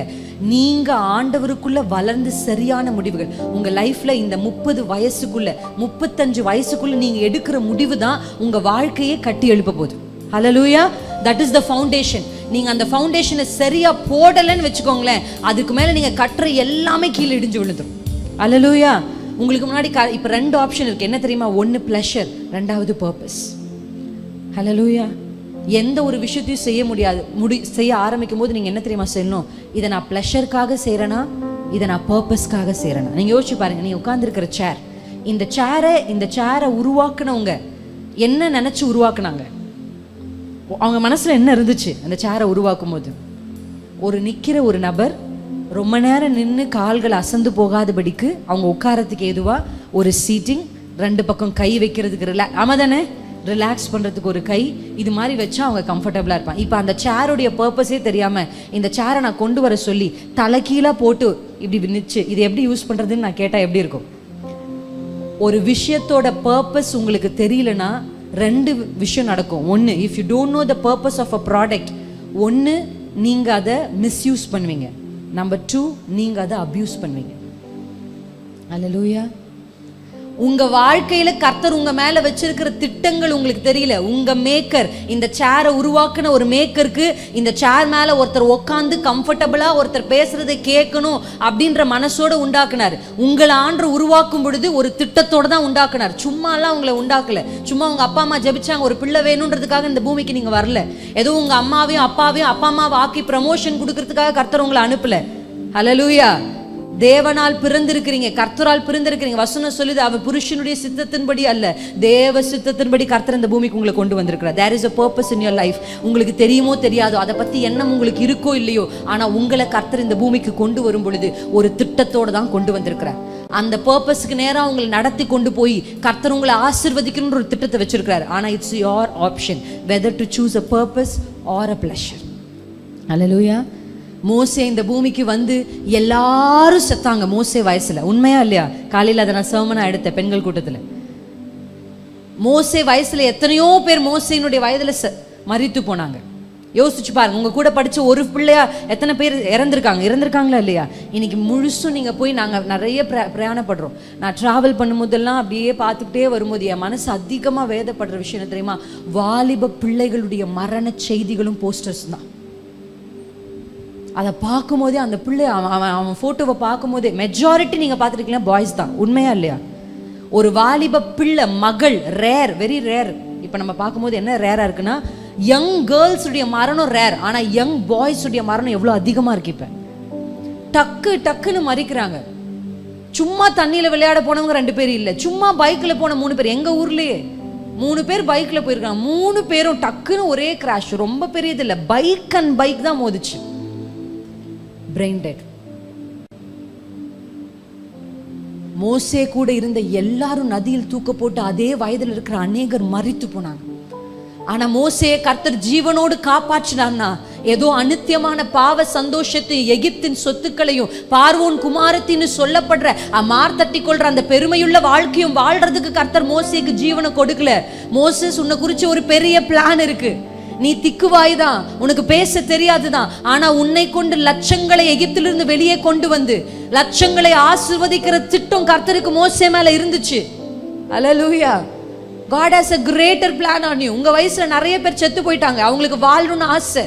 நீங்கள் ஆண்டவருக்குள்ளே வளர்ந்து சரியான முடிவுகள் உங்கள் லைஃப்பில் இந்த 30 வயசுக்குள்ளே 35 வயசுக்குள்ளே நீங்கள் எடுக்கிற முடிவு தான் உங்கள் வாழ்க்கையே கட்டி எழுப்ப போகுது. Hallelujah. That is the foundation. நீங்கள் அந்த ஃபவுண்டேஷனை சரியாக போடலைன்னு வச்சுக்கோங்களேன், அதுக்கு மேலே நீங்கள் கட்டுற எல்லாமே கீழே இடிஞ்சு விழுந்துடும். ஹல்லேலூயா. உங்களுக்கு முன்னாடி இப்போ 2 ஆப்ஷன் இருக்குது. என்ன தெரியுமா? ஒன்று ப்ளஷர், 2வது பர்பஸ். ஹல்லேலூயா. எந்த ஒரு விஷயத்தையும் செய்ய முடியாது, செய்ய ஆரம்பிக்கும் போது நீங்கள் என்ன தெரியுமா செய்யணும்? இதை நான் ப்ளஷருக்காக செய்கிறேன்னா, இதை நான் பர்பஸ்க்காக செய்கிறேன்னா. நீங்கள் யோசிச்சு பாருங்கள். நீங்கள் உட்காந்துருக்கிற சேர், இந்த சேரை உருவாக்குனவங்க என்ன நினச்சி உருவாக்குனாங்க? அவங்க மனசில் என்ன இருந்துச்சு அந்த சேரை உருவாக்கும் போது? நிற்கிற ஒரு நபர் ரொம்ப நேரம் நின்று கால்கள் அசந்து போகாதபடிக்கு அவங்க உட்காரத்துக்கு ஏதுவாக ஒரு சீட்டிங், 2 பக்கம் கை வைக்கிறதுக்கு ஆமாம் தானே, ரிலாக்ஸ் பண்ணுறதுக்கு ஒரு கை, இது மாதிரி வச்சா அவங்க கம்ஃபர்டபுளாக இருப்பாங்க. இப்போ அந்த சேருடைய பர்பஸே தெரியாமல் இந்த சேரை நான் கொண்டு வர சொல்லி தலைக்கீழாக போட்டு இப்படி நிச்சு இது எப்படி யூஸ் பண்ணுறதுன்னு நான் கேட்டால் எப்படி இருக்கும்? ஒரு விஷயத்தோட பர்பஸ் உங்களுக்கு தெரியலனா 2 விஷயம் நடக்கும். ஒன்று, if you don't know the purpose of a product, ஒன்று நீங்கள் அதை மிஸ்யூஸ் பண்ணுவீங்க. நம்பர் 2, நீங்கள் அதை அப்யூஸ் பண்ணுவீங்க. அல்லேலூயா. உங்கள் வாழ்க்கையில் கர்த்தர் உங்கள் மேலே வச்சிருக்கிற திட்டங்கள் உங்களுக்கு தெரியல. உங்கள் மேக்கர், இந்த சேரை உருவாக்குன ஒரு மேக்கருக்கு இந்த சேர் மேலே ஒருத்தர் உட்காந்து கம்ஃபர்டபுளாக ஒருத்தர் பேசுகிறதை கேட்கணும் அப்படின்ற மனசோடு உண்டாக்குனார். உங்களை ஆண்டு உருவாக்கும் பொழுது ஒரு திட்டத்தோடு தான் உண்டாக்குனார். சும்மாலாம் உங்களை உண்டாக்கலை. சும்மா உங்கள் அப்பா அம்மா ஜெபிச்சாங்க ஒரு பிள்ளை வேணுன்றதுக்காக இந்த பூமிக்கு நீங்கள் வரல. ஏதோ உங்கள் அம்மாவையும் அப்பாவையும் அப்பா அம்மாவை ஆக்கி ப்ரமோஷன் கொடுக்கறதுக்காக கர்த்தர் உங்களை அனுப்பலை. ஹல்லேலூயா. தேவனால் பிறந்திருக்கிறீங்க, கர்த்தரால் பிறந்திருக்கிறீங்க. வசனம் சொல்லுது, அவர் புருஷனுடைய சித்தத்தின்படி அல்ல, தேவ சித்தத்தின்படி கர்த்தர் இந்த பூமிக்கு உங்களை கொண்டு வந்திருக்கிறார். There is a purpose in your life. உங்களுக்கு தெரியுமோ தெரியாதோ, அதை பற்றி எண்ணம் உங்களுக்கு இருக்கோ இல்லையோ, ஆனால் உங்களை கர்த்தர் இந்த பூமிக்கு கொண்டு வரும் பொழுது ஒரு திட்டத்தோடு தான் கொண்டு வந்திருக்கிறார். அந்த பர்பஸ்க்கு நேராக உங்களை நடத்தி கொண்டு போய் கர்த்தர் உங்களை ஆசீர்வதிக்கணும்னு ஒரு திட்டத்தை வச்சிருக்கிறார். ஆனால் it's your option whether to choose a purpose or a pleasure. Hallelujah. மோசே இந்த பூமிக்கு வந்து எல்லாரும் செத்தாங்க மோசே வயசுல. உண்மையா இல்லையா? காலையில் அதை நான் சர்மனா எடுத்தேன் பெண்கள் கூட்டத்தில். மோசே வயசுல எத்தனையோ பேர் மோசேனுடைய வயதுல மரித்து போனாங்க. யோசிச்சு பாருங்க. உங்க கூட படிச்ச ஒரு பிள்ளையா எத்தனை பேர் இறந்துருக்காங்களா இல்லையா? இன்னைக்கு முழுசும் நீங்க போய் நாங்கள் நிறைய பிரயாணப்படுறோம். நான் டிராவல் பண்ணும்போதெல்லாம் அப்படியே பார்த்துக்கிட்டே வரும்போது என் மனசு அதிகமாக வேதப்படுற விஷயம் தெரியுமா? வாலிப பிள்ளைகளுடைய மரண செய்திகளும் போஸ்டர்ஸ் தான். அதை பார்க்கும்போதே அந்த பிள்ளை அவன் ஃபோட்டோவை பார்க்கும்போதே மெஜாரிட்டி நீங்கள் பார்த்துருக்கீங்களா பாய்ஸ் தான். உண்மையா இல்லையா? ஒரு வாலிப பிள்ளை மகள் ரேர், வெரி ரேர். இப்போ நம்ம பார்க்கும்போது என்ன ரேராக இருக்குன்னா, யங் கேர்ள்ஸுடைய மரணம் ரேர், ஆனால் யங் பாய்ஸுடைய மரணம் எவ்வளோ அதிகமாக இருக்கு. இப்போ டக்குன்னு மறிக்கிறாங்க. சும்மா தண்ணியில் விளையாட போனவங்க 2 பேர் இல்லை, சும்மா பைக்கில் போன 3 பேர். எங்கள் ஊர்லேயே 3 பேர் பைக்கில் போயிருக்காங்க. 3 பேரும் டக்குன்னு ஒரே கிராஷ். ரொம்ப பெரியது இல்லை, பைக் அண்ட் பைக் தான் மோதிச்சு. Brain dead. மோசே கூட இருந்த எல்லாரும் நதியில் தூக்க போட்டு அதே வயதில் இருக்கிற அநேகர் மரித்து போனாங்க. ஆனா மோசேயை கர்த்தர் ஜீவனோடு காப்பாற்றினார்னா, ஏதோ அநித்தியமான பாவ சந்தோஷத்தையும் எகிப்தின் சொத்துக்களையும் பார்வோன் குமாரத்தின்னு சொல்லப்படுற மார்த்தட்டி கொள்ற அந்த பெருமையுள்ள வாழ்க்கையும் வாழ்றதுக்கு கர்த்தர் மோசேக்கு ஜீவனை கொடுக்கல. மோசேஸ் உன்னை குறிச்சு ஒரு பெரிய பிளான் இருக்கு. நீ திக்குவாய் தான், உனக்கு பேச தெரியாதுதான், ஆனா உன்னை கொண்டு லட்சங்களை எகிப்திலிருந்து வெளியே கொண்டு வந்து லட்சங்களை ஆசீர்வதிக்கிற திட்டம் கர்த்தருக்கு மோசே மேல இருந்துச்சு. அல்லேலூயா. God has a greater plan on you. உங்க வயசுல நிறைய பேர் செத்து போயிட்டாங்க. அவங்களுக்கு வாழணும்னு ஆசை.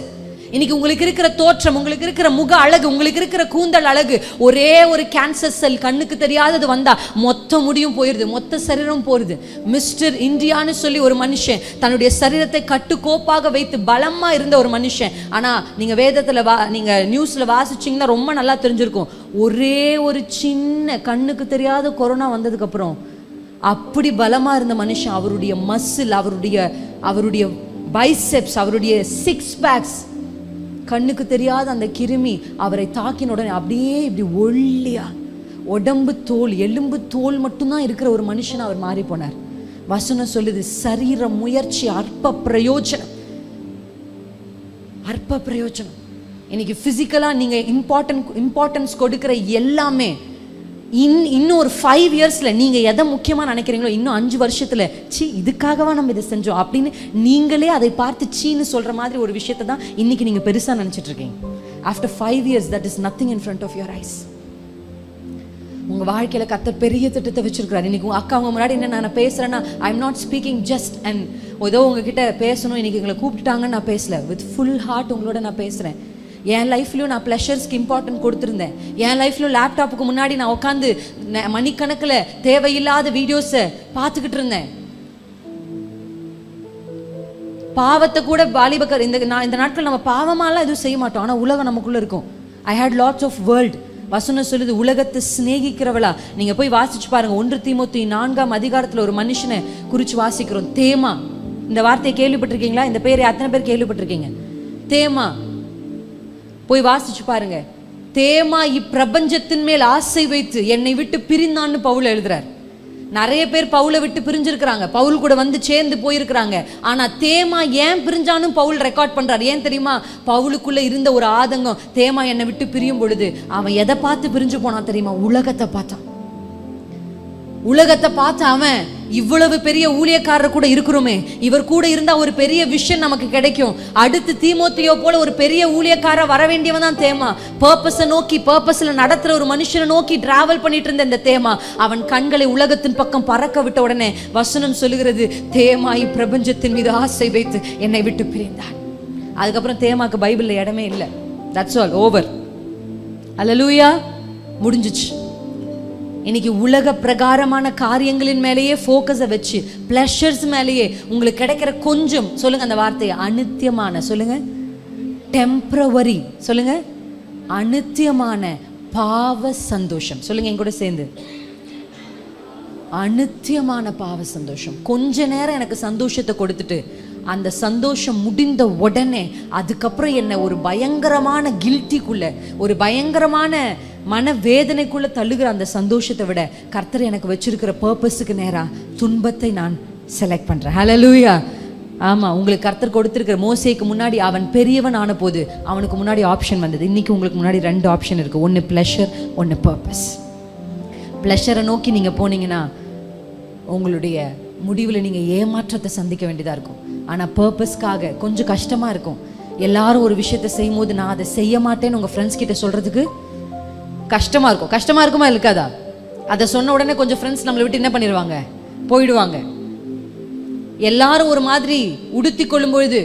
இன்னைக்கு உங்களுக்கு இருக்கிற தோற்றம், உங்களுக்கு இருக்கிற முக அழகு, உங்களுக்கு இருக்கிற கூந்தல் அழகு, ஒரே ஒரு கேன்சர் செல் கண்ணுக்கு தெரியாதது வந்தா மொத்த முடியும் போயிருது, மொத்த சரீரம் போயிருது. மிஸ்டர் இந்தியான்னு சொல்லி ஒரு மனுஷன் தன்னுடைய சரீரத்தை கட்டுக்கோப்பாக வைத்து பலமா இருந்த ஒரு மனுஷன். ஆனா நீங்க வேதத்துல நீங்க நியூஸ்ல வாசிச்சீங்கன்னா ரொம்ப நல்லா தெரிஞ்சிருக்கும். ஒரே ஒரு சின்ன கண்ணுக்கு தெரியாத கொரோனா வந்ததுக்கு அப்புறம் அப்படி பலமா இருந்த மனுஷன், அவருடைய மசில், அவருடைய பைசெப்ஸ், அவருடைய 6 பேக்ஸ், கண்ணுக்கு தெரியாத அந்த கிருமி அவரை தாக்கின உடனே அப்படியே இப்படி ஒல்லியா உடம்பு தோல் எலும்பு தோல் மட்டும்தான் இருக்கிற ஒரு மனுஷன் அவர் மாறி போனார். வசனம் சொல்லுது, சரீர முயற்சி அற்ப பிரயோஜனம். இன்னைக்கு ஃபிசிக்கலாக நீங்கள் இம்பார்ட்டன்ஸ் கொடுக்குற எல்லாமே இன்னும் ஒரு 5 இயர்ஸில் நீங்கள் எதை முக்கியமாக நினைக்கிறீங்களோ, இன்னும் 5 வருஷத்தில் இதுக்காகவா நம்ம இதை செஞ்சோம் அப்படின்னு நீங்களே அதை பார்த்து சீன்னு சொல்கிற மாதிரி ஒரு விஷயத்தை தான் இன்னைக்கு நீங்கள் பெருசாக நினச்சிட்டு இருக்கீங்க. After 5 years that is nothing in front of your eyes. உங்கள் வாழ்க்கையில் கர்த்தர் பெரிய திட்டத்தை வச்சிருக்கிறார். இன்னைக்கு உங்கள் அக்கா அவங்க முன்னாடி என்ன நான் பேசுகிறேன்னா, I am not speaking just and ஏதோ உங்ககிட்ட பேசணும் இன்னைக்கு எங்களை கூப்பிட்டுட்டாங்கன்னு நான் பேசல. வித் ஃபுல் ஹார்ட் உங்களோட நான் பேசுகிறேன். என் லைஃப்லையும் நான் ப்ளஷர்ஸ்க்கு இம்பார்ட்டன்ட் கொடுத்துருந்தேன். என் லைஃப்லையும் லேப்டாப்புக்கு முன்னாடி நான் உட்காந்து மணிக்கணக்கில் தேவையில்லாத வீடியோஸை பார்த்துக்கிட்டு இருந்தேன். பாவத்தை கூட வாலிபக்கர் இந்த நாட்கள் நம்ம பாவமாலாம் எதுவும் செய்ய மாட்டோம், ஆனால் உலகம் நமக்குள்ளே இருக்கும். ஐ ஹேட் லாட்ஸ் ஆஃப் வேர்ல்ட். வசனம் சொல்லுது உலகத்தை சிநேகிக்கிறவளா. நீங்க போய் வாசிச்சு பாருங்க. 1 தீமோத்தேயு 4ஆம் அதிகாரத்துல ஒரு மனுஷனை குறிச்சு வாசிக்கிறோம், தேமா. இந்த வார்த்தையை கேள்விப்பட்டிருக்கீங்களா? இந்த பேரை அத்தனை பேர் கேள்விப்பட்டிருக்கீங்க? தேமா. போய் வாசிச்சு பாருங்க. தேமா இப்பிரபஞ்சத்தின் மேல் ஆசை வைத்து என்னை விட்டு பிரிந்தான்னு பவுல் எழுதுறார். நிறைய பேர் பவுலை விட்டு பிரிஞ்சிருக்கிறாங்க, பவுல் கூட வந்து சேர்ந்து போயிருக்கிறாங்க. ஆனா தேமா ஏன் பிரிஞ்சானும் பவுல் ரெக்கார்ட் பண்றார். ஏன் தெரியுமா? பவுலுக்குள்ள இருந்த ஒரு ஆதங்கம். தேமா என்னை விட்டு பிரியும் பொழுது அவன் எதை பார்த்து பிரிஞ்சு போனான் தெரியுமா? உலகத்தை பார்த்தான். உலகத்தை பார்த்து அவன் இவ்வளவு பெரிய ஊழியக்காரர் கூட இருக்கிறோமே, இவர் கூட இருந்தா ஒரு பெரிய விஷன் நமக்கு கிடைக்கும், அடுத்து தீமோத்தேயோ போல ஒரு பெரிய ஊழியக்காரர் வர வேண்டியவன் தான் தேமா. பர்பஸை நோக்கி, பர்பஸ்ல நடத்துற ஒரு மனுஷனை நோக்கி டிராவல் பண்ணிட்டு இருந்த இந்த தேமா அவன் கண்களை உலகத்தின் பக்கம் பறக்க விட்ட உடனே வசனம் சொல்லுகிறது, தேமா இப்பிரபஞ்சத்தின் மீது ஆசை வைத்து என்னை விட்டு பிரிந்தான். அதுக்கப்புறம் தேமாக்கு பைபிள்ல இடமே இல்லை. That's all, over. அல்லேலூயா, முடிஞ்சிச்சு. இன்னைக்கு உலக பிரகாரமான காரியங்களின் மேலேயே ஃபோக்கஸை வச்சு, பிளஷர்ஸ் மேலேயே உங்களுக்கு கிடைக்கிற கொஞ்சம், சொல்லுங்க அந்த வார்த்தையை, அநித்தியமான, சொல்லுங்க டெம்பரவரி, சொல்லுங்க அநித்தியமான பாவ சந்தோஷம், சொல்லுங்க என் கூட சேர்ந்து, அநித்தியமான பாவ சந்தோஷம். கொஞ்ச நேரம் எனக்கு சந்தோஷத்தை கொடுத்துட்டு அந்த சந்தோஷம் முடிந்த உடனே அதுக்கப்புறம் என்ன ஒரு பயங்கரமான கில்ட்டிக்குள்ள, ஒரு பயங்கரமான மனவேதனைக்குள்ள தள்ளுகிற அந்த சந்தோஷத்தை விட கர்த்தர் எனக்கு வச்சிருக்கிற பர்பஸுக்கு நேரா துன்பத்தை நான் செலக்ட் பண்றேன். ஹல்லேலூயா. ஆமா, உங்களுக்கு கர்த்தர் கொடுத்திருக்கிற மோசேக்கு முன்னாடி அவன் பெரியவன் ஆன போது அவனுக்கு முன்னாடி ஆப்ஷன் வந்தது. இன்னைக்கு உங்களுக்கு முன்னாடி 2 ஆப்ஷன் இருக்கு, ஒன்னு பிளஷர், ஒன்னு பர்பஸ். பிளஷரை நோக்கி நீங்க போனீங்கன்னா உங்களுடைய முடிவில் நீங்க ஏமாற்றத்தை சந்திக்க வேண்டியதா இருக்கும். ஆனா பர்பஸ்க்காக கொஞ்சம் கஷ்டமா இருக்கும். எல்லாரும் ஒரு விஷயத்தை செய்யும் போது நான் அதை செய்ய மாட்டேன்னு உங்க ஃப்ரெண்ட்ஸ் கிட்ட சொல்றதுக்கு கஷ்டமா இருக்கும். கஷ்டமா இருக்குமா இருக்காதா? அதை சொன்ன உடனே கொஞ்சம் ஃப்ரெண்ட்ஸ் நம்மளை விட்டு என்ன பண்ணிடுவாங்க, போயிடுவாங்க. எல்லாரும் ஒரு மாதிரி உடுத்தி கொள்ளும் பொழுது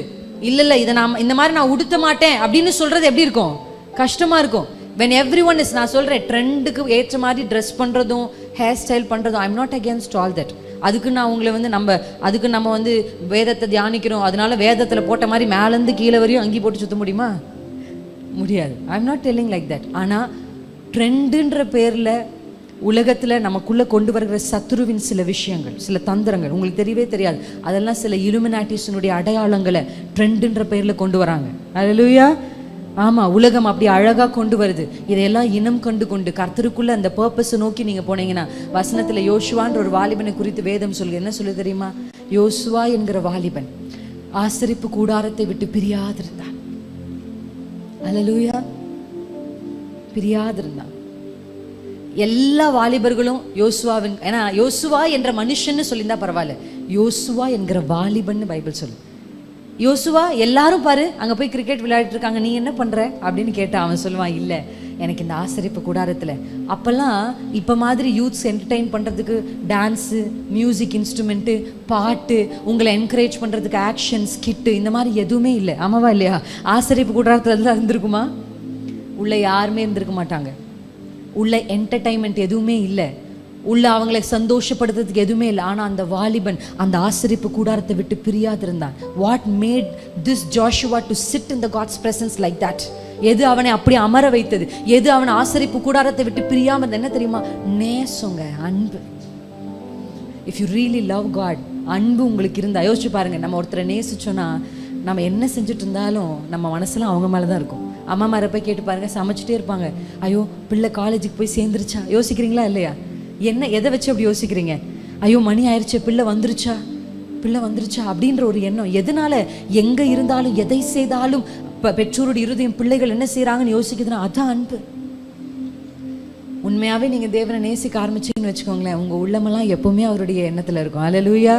இல்ல இதை நான் இந்த மாதிரி நான் உடுத்த மாட்டேன் அப்படின்னு சொல்றது எப்படி இருக்கும்? கஷ்டமா இருக்கும். when everyone is, நான் சொல்றேன், ட்ரெண்டுக்கு ஏற்ற மாதிரி ட்ரெஸ் பண்றதும் ஹேர் ஸ்டைல் பண்றதும், I'm not against all that. அதுக்கு நான் உங்களை நம்ம வந்து வேதத்தை தியானிக்கிறோம், அதனால வேதத்தில் போட்ட மாதிரி மேலேருந்து கீழே வரையும் அங்கி போட்டு சுத்த முடியுமா? முடியாது. I'm not telling like that. ஆனால் ட்ரெண்டுன்ற பேரில் உலகத்தில் நமக்குள்ளே கொண்டு வருகிற சத்துருவின் சில விஷயங்கள், சில தந்திரங்கள் உங்களுக்கு தெரியவே தெரியாது. அதெல்லாம் சில இலுமினாட்டிஸினுடைய அடையாளங்களை ட்ரெண்டுன்ற பேரில் கொண்டு வராங்க. அல்லேலூயா. ஆமாம், உலகம் அப்படி அழகாக கொண்டு வருது. இதையெல்லாம் இனம் கண்டு கொண்டு கர்த்தருக்குள்ளே அந்த பர்பஸை நோக்கி நீங்கள் போனீங்கன்னா, வசனத்தில் யோசுவான்ற ஒரு வாலிபனை குறித்து வேதம் சொல்லுது. என்ன சொல்லு தெரியுமா? யோசுவா என்கிற வாலிபன் ஆசரிப்பு கூடாரத்தை விட்டு பிரியாதிருந்தான். அல்லேலூயா, பிரியாதிருந்தான். எல்லா வாலிபர்களும் யோசுவாவின், ஏன்னா யோசுவா என்ற மனுஷன்னு சொல்லியிருந்தா பரவாயில்ல, யோசுவா என்கிற வாலிபன்னு பைபிள் சொல்லு. யோசுவா எல்லாரும் பாரு அங்கே போய் கிரிக்கெட் விளையாடிட்டு இருக்காங்க, நீ என்ன பண்ணுற அப்படின்னு கேட்டால் அவன் சொல்லுவான், இல்லை எனக்கு இந்த ஆசரிப்பு கூடாரத்தில். அப்போல்லாம் இப்போ மாதிரி யூத்ஸ் என்டர்டெயின் பண்ணுறதுக்கு டான்ஸு, மியூசிக் இன்ஸ்ட்ருமெண்ட்டு, பாட்டு, உங்களை என்கரேஜ் பண்ணுறதுக்கு ஆக்ஷன், ஸ்கிட்டு, இந்த மாதிரி எதுவுமே இல்லை. ஆமாவா இல்லையா? ஆசரிப்பு கூடாரத்தில் தான் இருந்திருக்குமா? உள்ள யாருமே இருந்திருக்க மாட்டாங்க. உள்ள என்டர்டைன்மெண்ட் எதுவுமே இல்லை, உள்ள அவங்களை சந்தோஷப்படுத்துறதுக்கு எதுவுமே இல்லை. ஆனால் அந்த வாலிபன் அந்த ஆசரிப்பு கூடாரத்தை விட்டு பிரியாதிருந்தான். What made this Joshua to sit in the God's presence like that? எது அவனை அப்படி அமர வைத்தது? எது அவனை ஆசரிப்பு கூடாரத்தை விட்டு பிரியாம இருந்தது? என்ன தெரியுமா? நேசங்க, அன்பு. If you really love God, அன்பு உங்களுக்கு இருந்தால் யோசிச்சு பாருங்க. நம்ம ஒருத்தரை நேசிச்சோன்னா நம்ம என்ன செஞ்சுட்டு இருந்தாலும் நம்ம மனசுலாம் அவங்க மேலே தான் இருக்கும். அம்மா மாரை போய் கேட்டு பாருங்க, சமைச்சிட்டே இருப்பாங்க, ஐயோ பிள்ளை காலேஜுக்கு போய் சேர்ந்துருச்சா, யோசிக்கிறீங்களா இல்லையா? என்ன எதை வச்சு அப்படி யோசிக்கிறீங்க? ஐயோ மணி ஆயிடுச்சு, பிள்ளை வந்துருச்சா அப்படின்ற ஒரு எண்ணம். எதனால? எங்கே இருந்தாலும் எதை செய்தாலும் பெற்றோருடைய இருதயம் பிள்ளைகள் என்ன செய்கிறாங்கன்னு யோசிக்குதுன்னா அதான் அன்பு. உண்மையாகவே நீங்கள் தேவனை நேசிக்க ஆரம்பிச்சிங்கன்னு வச்சுக்கோங்களேன், உங்கள் உள்ளமெல்லாம் எப்பவுமே அவருடைய எண்ணத்தில் இருக்கும். அல்லேலூயா.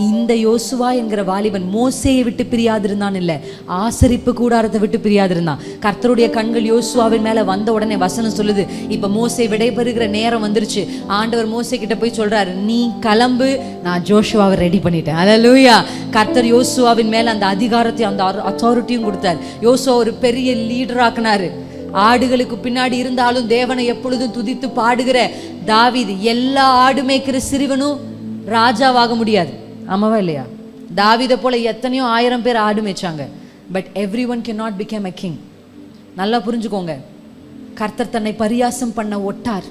இந்த யோசுவா என்கிற வாலிபன் மோசேயை விட்டு பிரியாதிருந்தான், இல்லை ஆசரிப்பு கூடாரத்தை விட்டு பிரியாதிருந்தான். கர்த்தருடைய கண்கள் யோசுவாவின் மேலே வந்த உடனே வசனம் சொல்லுது, இப்போ மோசே விடைபெறுகிற நேரம் வந்துருச்சு. ஆண்டவர் மோசே கிட்ட போய் சொல்றாரு, நீ கிளம்பு, நான் ஜோஷுவாவை ரெடி பண்ணிட்டேன். அல்லேலூயா. கர்த்தர் யோசுவாவின் மேலே அந்த அதிகாரத்தையும் அந்த அத்தாரிட்டியும் கொடுத்தார். யோசுவா ஒரு பெரிய லீடர் ஆக்குனாரு. ஆடுகளுக்கு பின்னாடி இருந்தாலும் தேவனை எப்பொழுதும் துதித்து பாடுகிற தாவீது, எல்லா ஆடு மேய்க்கிற சிறுவனும் ராஜாவாக முடியாது. ஆமாவா இல்லையா? தாவீதை போல எத்தனையோ 1000 பேர் ஆடு மேய்ச்சாங்க. But everyone cannot become a king. நல்லா புரிஞ்சுக்கோங்க, கர்த்தர் தன்னை பரியாசம் பண்ண ஒட்டார்.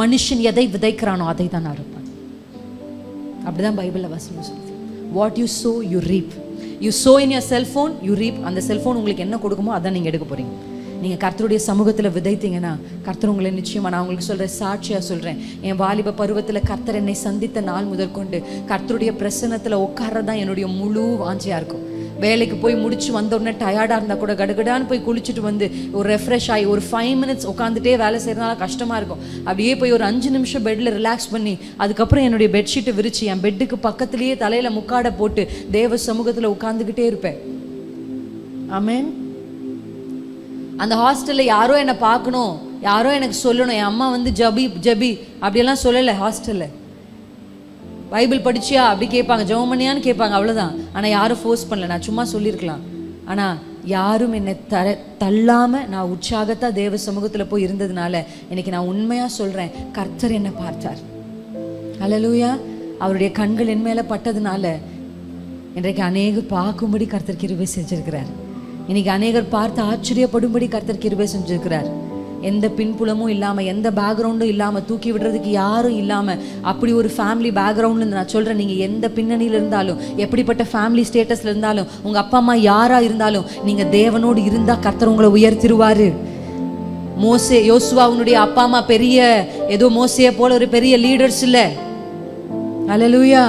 மனுஷன் எதை விதைக்கிறானோ அதை தான் அறுப்பான். அப்படிதான் பைபிள்ல வசனம் சொல்லுது. What you so you ரீப். You so in your cellphone, you ரீப். அந்த செல்ஃபோன் உங்களுக்கு என்ன கொடுக்குமோ அதான் நீங்கள் எடுக்க போறீங்க. நீங்கள் கர்த்தருடைய சமூகத்தில் விதைத்தீங்கன்னா கர்த்தர் உங்களை நிச்சயமாக, நான் உங்களுக்கு சொல்கிறேன், சாட்சியாக சொல்கிறேன், என் வாலிப பருவத்தில் கர்த்தர் என்னை சந்தித்த நாள் முதற்கொண்டு கர்த்தருடைய பிரசன்னத்தில் உட்கார்றதான் என்னுடைய முழு வாஞ்சியாக இருக்கும். வேலைக்கு போய் முடிச்சு வந்த உடனே டயர்டாக இருந்தால் கூட கடகடான்னு போய் குளிச்சுட்டு வந்து ஒரு ரெஃப்ரெஷ் ஆகி ஒரு 5 மினிட்ஸ் உட்காந்துட்டே வேலை செய்யறதுனால கஷ்டமாக இருக்கும். அப்படியே போய் ஒரு 5 நிமிஷம் பெட்டில் ரிலாக்ஸ் பண்ணி அதுக்கப்புறம் என்னுடைய பெட்ஷீட்டை விரிச்சு என் பெட்டுக்கு பக்கத்துலேயே தலையில் முக்காடை போட்டு தேவ சமூகத்தில் உட்காந்துக்கிட்டே இருப்பேன். ஆமென். அந்த ஹாஸ்டலில் யாரோ என்னை பார்க்கணும், யாரோ எனக்கு சொல்லணும். என் அம்மா வந்து ஜபி ஜபி அப்படியெல்லாம் சொல்லலை. ஹாஸ்டலில் பைபிள் படிச்சியா அப்படி கேட்பாங்க, ஜெபம் பண்ணியான்னு கேட்பாங்க, அவ்வளோதான். ஆனால் யாரும் ஃபோர்ஸ் பண்ணல, நான் சும்மா சொல்லியிருக்கலாம். ஆனால் யாரும் என்னை தள்ளாமல் நான் உற்சாகத்தான் தேவ சமூகத்தில் போய் இருந்ததுனால இன்னைக்கு நான் உண்மையாக சொல்கிறேன், கர்த்தர் என்னை பார்த்தார். அல்லேலூயா. அவருடைய கண்கள் என் மேலே பட்டதுனால இன்றைக்கு அநேகர் பார்க்கும்படி கர்த்தர் கிருபை செஞ்சிருக்கிறார். இன்னைக்கு அநேகர் பார்த்து ஆச்சரியப்படும்படி கர்த்தர் கிருபை செஞ்சிருக்கிறார். எந்த பின்புலமும் இல்லாமல், எந்த பேக்ரவுண்டும் இல்லாமல், தூக்கி விடுறதுக்கு யாரும் இல்லாமல், அப்படி ஒரு ஃபேமிலி பேக்ரவுண்ட்லேருந்து நான் சொல்கிறேன், நீங்கள் எந்த பின்னணியில் இருந்தாலும், எப்படிப்பட்ட ஃபேமிலி ஸ்டேட்டஸில் இருந்தாலும், உங்கள் அப்பா அம்மா யாராக இருந்தாலும், நீங்கள் தேவனோடு இருந்தால் கர்த்தர் உங்களை உயர்த்திருவார். மோசே, யோசுவாவுடைய அப்பா அம்மா பெரிய ஏதோ மோசையை போல ஒரு பெரிய லீடர்ஸ் இல்லை. அல்லேலூயா.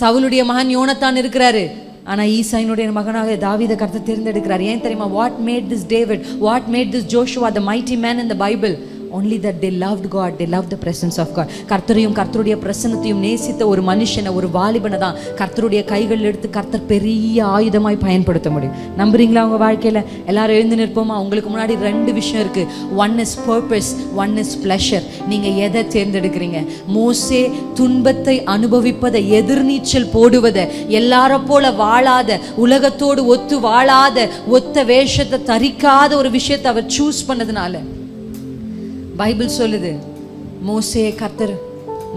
சவுலுடைய மகன் யோனத்தான் இருக்கிறாரு, ஆனா ஈசாயினுடைய மகனாக தாவீதை கர்த்தர் தேர்ந்தெடுக்கிறார். ஏன் தெரியுமா? What made this David, what made this Joshua the mighty man in the Bible? only that they loved God, they loved the presence of God. கர்த்தரையும் கர்த்தருடைய பிரசன்னத்தையும் நேசித்த ஒரு மனுஷனை, ஒரு வாலிபனை தான் கர்த்தருடைய கைகள் எடுத்து கர்த்தர் பெரிய ஆயுதமாய் பயன்படுத்த முடியும். நம்புறீங்களா? உங்க வாழ்க்கையில எல்லாரும் எழுந்து நிற்போமா? உங்களுக்கு முன்னாடி 2 விஷயம் இருக்கு. One is purpose, one is pleasure. நீங்க எதை தேர்ந்தெடுக்கிறீங்க? மோசே துன்பத்தை அனுபவிப்பதை, எதிர்நீச்சல் போடுவதை, எல்லார போல வாழாத, உலகத்தோடு ஒத்து வாழாத, ஒத்த வேஷத்தை தரிக்காத ஒரு விஷயத்தை அவர் சூஸ் பண்ணதுனால பைபிள் சொல்லுது,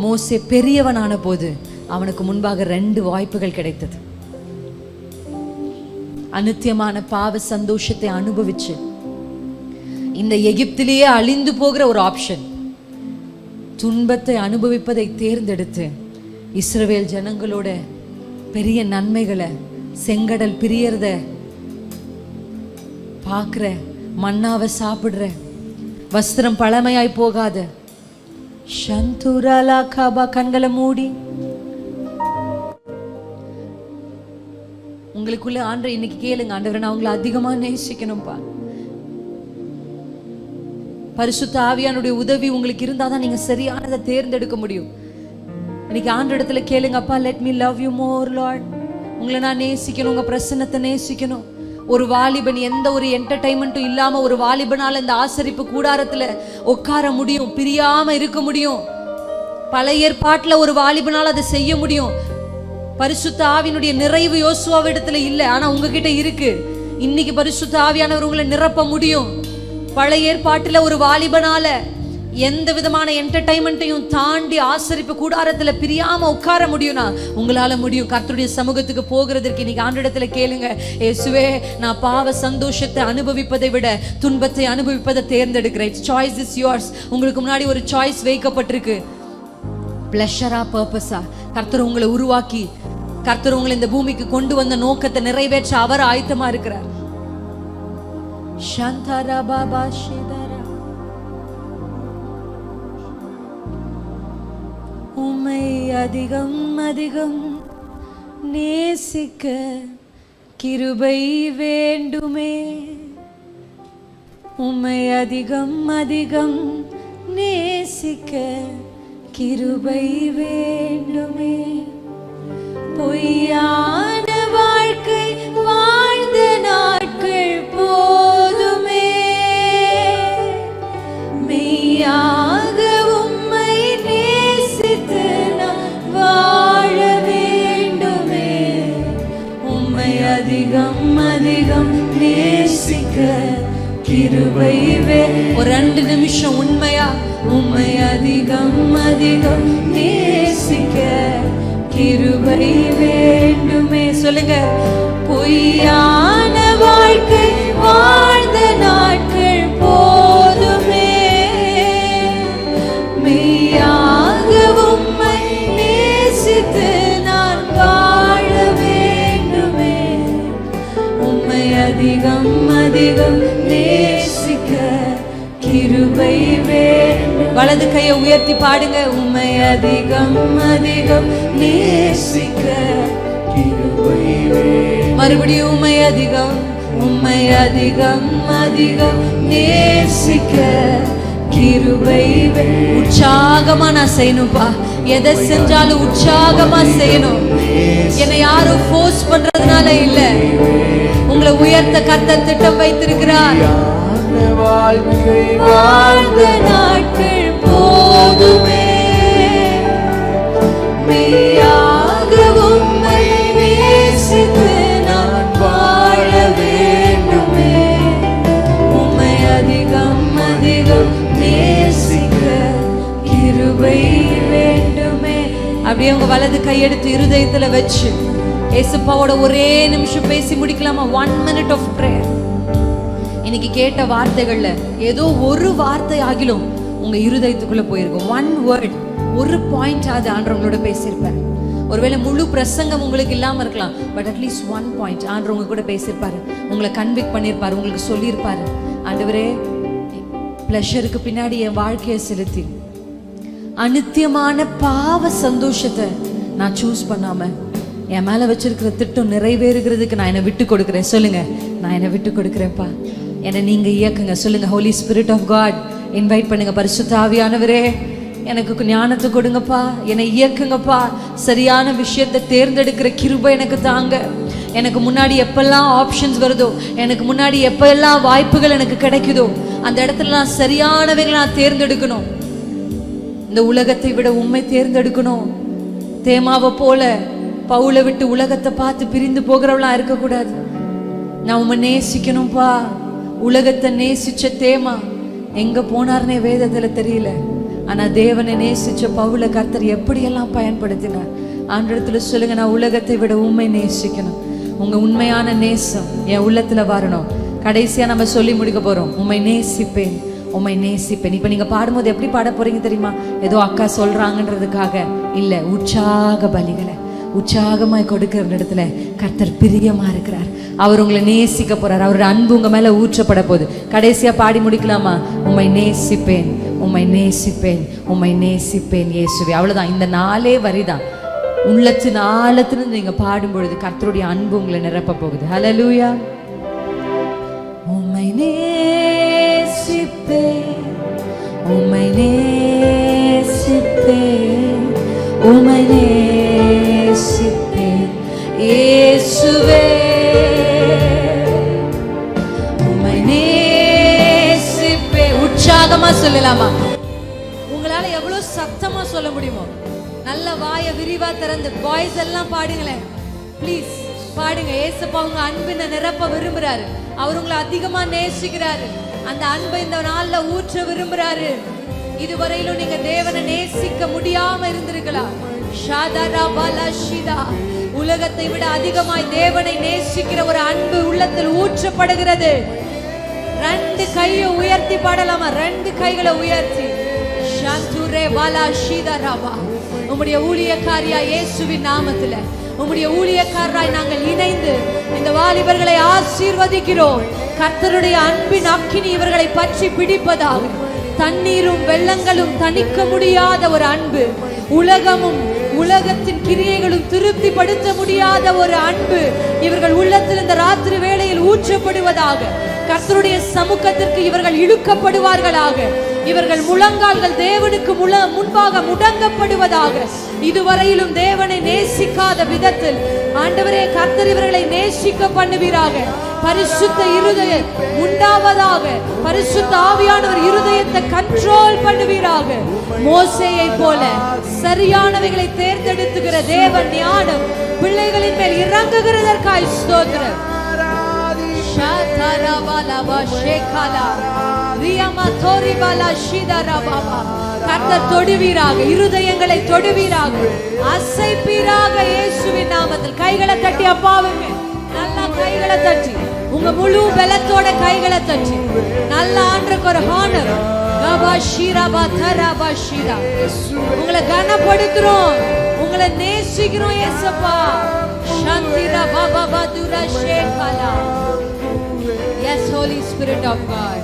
மோசே பெரியவனான போது அவனுக்கு முன்பாக 2 வாய்ப்புகள் கிடைத்தது. அநித்தியமான பாவ சந்தோஷத்தை அனுபவிச்சு இந்த எகிப்திலேயே அழிந்து போகிற ஒரு ஆப்ஷன், துன்பத்தை அனுபவிப்பதை தேர்ந்தெடுத்து இஸ்ரவேல் ஜனங்களோட பெரிய நன்மைகளை, செங்கடல் பிரியறத பார்க்குற, மன்னாவை சாப்பிடுற, வஸ்திரம் பழமையாய் போகாத, ஷந்துரலா கபா, கண்களை மூடி உங்களுக்குள்ள ஆண்டவரை இன்னைக்கு கேளுங்க, ஆண்டவரை நான் உங்களை அதிகமா நேசிக்கணும்பா. பரிசுத்த ஆவியானுடைய உதவி உங்களுக்கு இருந்தாதான் நீங்க சரியானதை தேர்ந்தெடுக்க முடியும். இன்னைக்கு ஆண்டவரிடத்துல கேளுங்க, அப்பா let me love you more Lord. உங்களை நான் நேசிக்கணும், உங்க பிரசன்னத்தை நேசிக்கணும். ஒரு வாலிபன் எந்த ஒரு என்டர்டைன்மெண்ட்டும் இல்லாம ஒரு வாலிபனால இந்த ஆசரிப்பு கூடாரத்துல உட்கார முடியும், பிரியாம இருக்க முடியும். பழைய ஏற்பாட்டுல ஒரு வாலிபனால அதை செய்ய முடியும். பரிசுத்த ஆவியினுடைய நிறைவு யோசுவாவிடத்துல இல்லை, ஆனா உங்ககிட்ட இருக்கு. இன்னைக்கு பரிசுத்த ஆவியானவர் உங்களை நிரப்ப முடியும். பழைய ஏற்பாட்டுல ஒரு வாலிபனால எந்த விதமான என்டர்டைன்மெண்ட்டையும் தாண்டி ஆசரிப்பு கூடாரத்துல பிரியாம உட்கார முடியும்னா உங்களால முடியும். கர்த்தருடைய சமூகத்துக்கு போகிறதுக்கு இன்னைக்கு ஆண்டவரிடத்துல கேளுங்க, இயேசுவே நான் பாவ சந்தோஷத்தை அனுபவிப்பதை விட துன்பத்தை அனுபவிப்பதை தேர்ந்தெடுக்கிறேன். Choice is yours. உங்களுக்கு முன்னாடி ஒரு சாய்ஸ் வைக்கப்பட்டிருக்கு. பிளஷரா பர்பஸா? கர்த்தர் உங்களை உருவாக்கி, கர்த்தர் உங்களை இந்த பூமிக்கு கொண்டு வந்த நோக்கத்தை நிறைவேற்ற அவர் ஆயத்தமா இருக்கிறார். சாந்தரா பாபா ஷேதரா, உம்மை அதிகம் அதிகம் நேசிக்க கிருபை வேண்டுமே, உம்மை அதிகம் அதிகம் நேசிக்க கிருபை வேண்டுமே. பொய்யான வாழ்க்கை வாழ்ந்த நாட்கள் போதுமே, மெய்யாக உம்மை நேசித்து நான் வாழ வேண்டுமே. உம்மை அதிகம் அதிகம் நேசிக்க கிருபை ஒரு 2 நிமிஷம் உண்மையா உம்மை அதிகம் அதிகம் நேசிக்க கிருபை வேண்டுமே. சொல்லுங்க. பொய்யான வாழ்க்கை வாழ்ந்த நாட்கள் போதுமே, மெய்யாக உம்மை நேசித்து நான் வாழ வேண்டுமே. உம்மை அதிகம் அதிகம் நேசிக்க கிருபை வேண்டும். வலது கையை உயர்த்தி பாடுங்க. உம்மை அதிகம் அதிகம் நேசிக்க கிருபை வேண்டும். மறுபடியும் உம்மை அதிகம் அதிகம் நேசிக்க கிருபை வேண்டும். உற்சாகமா நான் செய்யணும்பா. எதை செஞ்சாலும் உற்சாகமா செய்யணும். என்னை யாரும் ஃபோர்ஸ் பண்றதுனால இல்ல, உங்களை உயர்த்த கர்த்தர் திட்டம் வைத்திருக்கிறார். வாழ்ந்த நாட்கள் போதுமே, மெய்யாக உம்மை நேசித்து நான் வாழ வேண்டுமே. உம்மை அதிகம் அதிகம் நேசிக்க கிருபை வேண்டுமே. அப்படியே உங்க வலது கையெடுத்து இருதயத்துல வச்சு ஏசப்பாவோட ஒரே நிமிஷம் பேசி முடிக்கலாமா? 1 minute of prayer. இன்னைக்கு கேட்ட வார்த்தைகள்ல ஏதோ ஒரு வார்த்தை ஆகிலும் உங்க இருதயத்துக்குள்ள போயிருக்கும். 1 word, ஒரு பாயிண்ட் ஆது ஆண்டவங்களோட பேசியிருப்பார். ஒருவேளை முழு பிரசங்கம் உங்களுக்கு இல்லாம இருக்கலாம், பட் அட்லீஸ்ட் 1 பாயிண்ட் ஆண்டவங்க கூட பேசியிருப்பாரு, உங்களை கன்விக்ட் பண்ணியிருப்பாரு, உங்களுக்கு சொல்லியிருப்பாரு. ஆண்டவரே, பிளஷருக்கு பின்னாடி என் வாழ்க்கையை செலுத்தி அநித்தியமான பாவ சந்தோஷத்தை நான் சூஸ் பண்ணாம என் மேல வச்சிருக்கிற திட்டம் நிறைவேறுகிறதுக்கு நான் என்னை விட்டு கொடுக்குறேன். சொல்லுங்க. நான் என்னை விட்டு கொடுக்குறேன்ப்பா, என்னை நீங்க இயக்குங்க. சொல்லுங்க. Holy spirit of God invite பண்ணுங்க. பரிசுத்த ஆவியானவரே, எனக்கு ஞானத்தை கொடுங்கப்பா, என்னை இயக்குங்கப்பா. சரியான விஷயத்தை தேர்ந்தெடுக்கிற கிருபை எனக்கு தாங்க. எனக்கு முன்னாடி எப்பெல்லாம் ஆப்ஷன்ஸ் வருதோ, எனக்கு முன்னாடி எப்பெல்லாம் வாய்ப்புகள் எனக்கு கிடைக்குதோ, அந்த இடத்துல நான் சரியானவைகளை நான் தேர்ந்தெடுக்கணும். இந்த உலகத்தை விட உண்மை தேர்ந்தெடுக்கணும். தேமாவை போல பவுலை விட்டு உலகத்தை பார்த்து பிரிந்து போகிறவளா இருக்கக்கூடாது. நான் உண்மை நேசிக்கணும்பா. உலகத்தை நேசிச்ச தேமா எங்க போனார்னே வேதத்துல தெரியல. ஆனா தேவனை நேசிச்ச பவுல கர்த்தர் எப்படியெல்லாம் பயன்படுத்தினார். ஆண்டவரத்துல சொல்லுங்க, நான் உலகத்தை விட உண்மை நேசிக்கணும். உங்க உண்மையான நேசம் என் உள்ளத்துல வரணும். கடைசியா நம்ம சொல்லி முடிக்க போறோம், உண்மை நேசிப்பேன், உம்மை நேசிப்பேன். இப்ப நீங்க பாடும்போது எப்படி பாட போறீங்க தெரியுமா? ஏதோ அக்கா சொல்றாங்கன்றதுக்காக இல்ல, உற்சாக பலிகளை உற்சாகமாய் கொடுக்கிற இடத்துல கர்த்தர் பிரியமா இருக்கிறார். அவர் உங்களை நேசிக்க போறார். அவரோட அன்பு உங்க மேல ஊற்றப்பட போகுது. கடைசியா பாடி முடிக்கலாமா? உம்மை நேசிப்பேன், உம்மை நேசிப்பேன், உம்மை நேசிப்பேன் இயேசுவே. அவ்வளவுதான். இந்த 4 வரிதான். உள்ளத்தின் ஆழத்திலிருந்து நீங்க பாடும் பொழுது கர்த்தருடைய அன்பு உங்களை நிரப்ப போகுது. ஹல்லேலூயா. உம்மை நேசிப்பேன், உம்மை நேசிப்பேன், உம்மை நேசிப்பேன் இயேசுவே. உம்மை நேசிப்பேன். உற்சாகமா சொல்லலாமா? உங்களால எவ்வளவு சத்தமா சொல்ல முடியுமோ நல்ல வாயை விரிவா திறந்து பாய்ஸ் எல்லாம் பாடுங்களேன். ப்ளீஸ் பாடுங்க. ஏசப்பா உங்க அன்பினை நிரப்ப விரும்புறாரு. அவர் உங்களை அதிகமா நேசிக்கிறாரு. அந்த அன்பை இந்த நாள்ல ஊற்ற விரும்புறாரு. இதுவரையிலும் நீங்க தேவனை நேசிக்க முடியாம இருந்திருக்கலாம். உலகத்தை விட அதிகமாய் தேவனை நேசிக்கிற ஒரு அன்பு உள்ளத்தில் ஊற்றப்படுகிறது. 2 கையை உயர்த்தி பாடலாமா? 2 கைகளை உயர்த்தி. உம்முடைய ஊழியக்காரியா இயேசுவின் நாமத்துல, உம்முடைய ஊழியக்காரராய் நாங்கள் இணைந்து இந்த வாலிபர்களை ஆசீர்வதிக்கிறோம். கர்த்தருடைய அன்பின் அக்கினி இவர்களை பற்றி பிடிப்பதாக. தண்ணீரும் வெள்ளங்களும் தணிக்க முடியாத ஒரு அன்பு, உலகமும் உலகத்தின் கிரியைகளும் திருப்திப்படுத்த முடியாத முடியாத ஒரு அன்பு இவர்கள் உள்ளத்தில் இந்த ராத்திரி வேளையில் ஊற்றப்படுவதாக. கர்த்தருடைய சமூகத்திற்கு இவர்கள் இழுக்கப்படுவார்களாக. இவர்கள் முழங்கால்கள் தேவனுக்கு முன்பாக முடங்கப்படுவதாக. இதுவரையிலும் தேவனை நேசிக்காத விதத்தில் ஆண்டவரே கர்த்தர் இவர்களை நேசிக்க பண்ணுவீராக. பரிசுத்த இருதயம் உண்டாவதாக. பரிசுத்த ஆவியானவர் இருதயத்தை கண்ட்ரோல் பண்ணுவீராக. மோசேயை போல சரியானவைகளை தேர்ந்தெடுத்துகிற தேவன் ஞானம் பிள்ளைகளின் மேல் இறங்குகிறதற்காய் ஸ்தோத்திரம். கர்த்தர் தொடுவீராக. இருதயங்களை தொடுவீராக. அசைப்பீராக இயேசுவின் நாமத்தில். கைகளை தட்டி அப்பாவுங்க நல்லா கைகளை தட்டி உங்க முழு பலத்தோட கைகளை தட்டி நல்ல ஆண்டருக்கு ஒரு ஹானர். உங்களை கனப்படுத்துறோம். உங்களை நேசிக்கிறோம் இயேசுப்பா. Sandra Baba பதுரா ஷேகலா. Yes, Holy Spirit of God.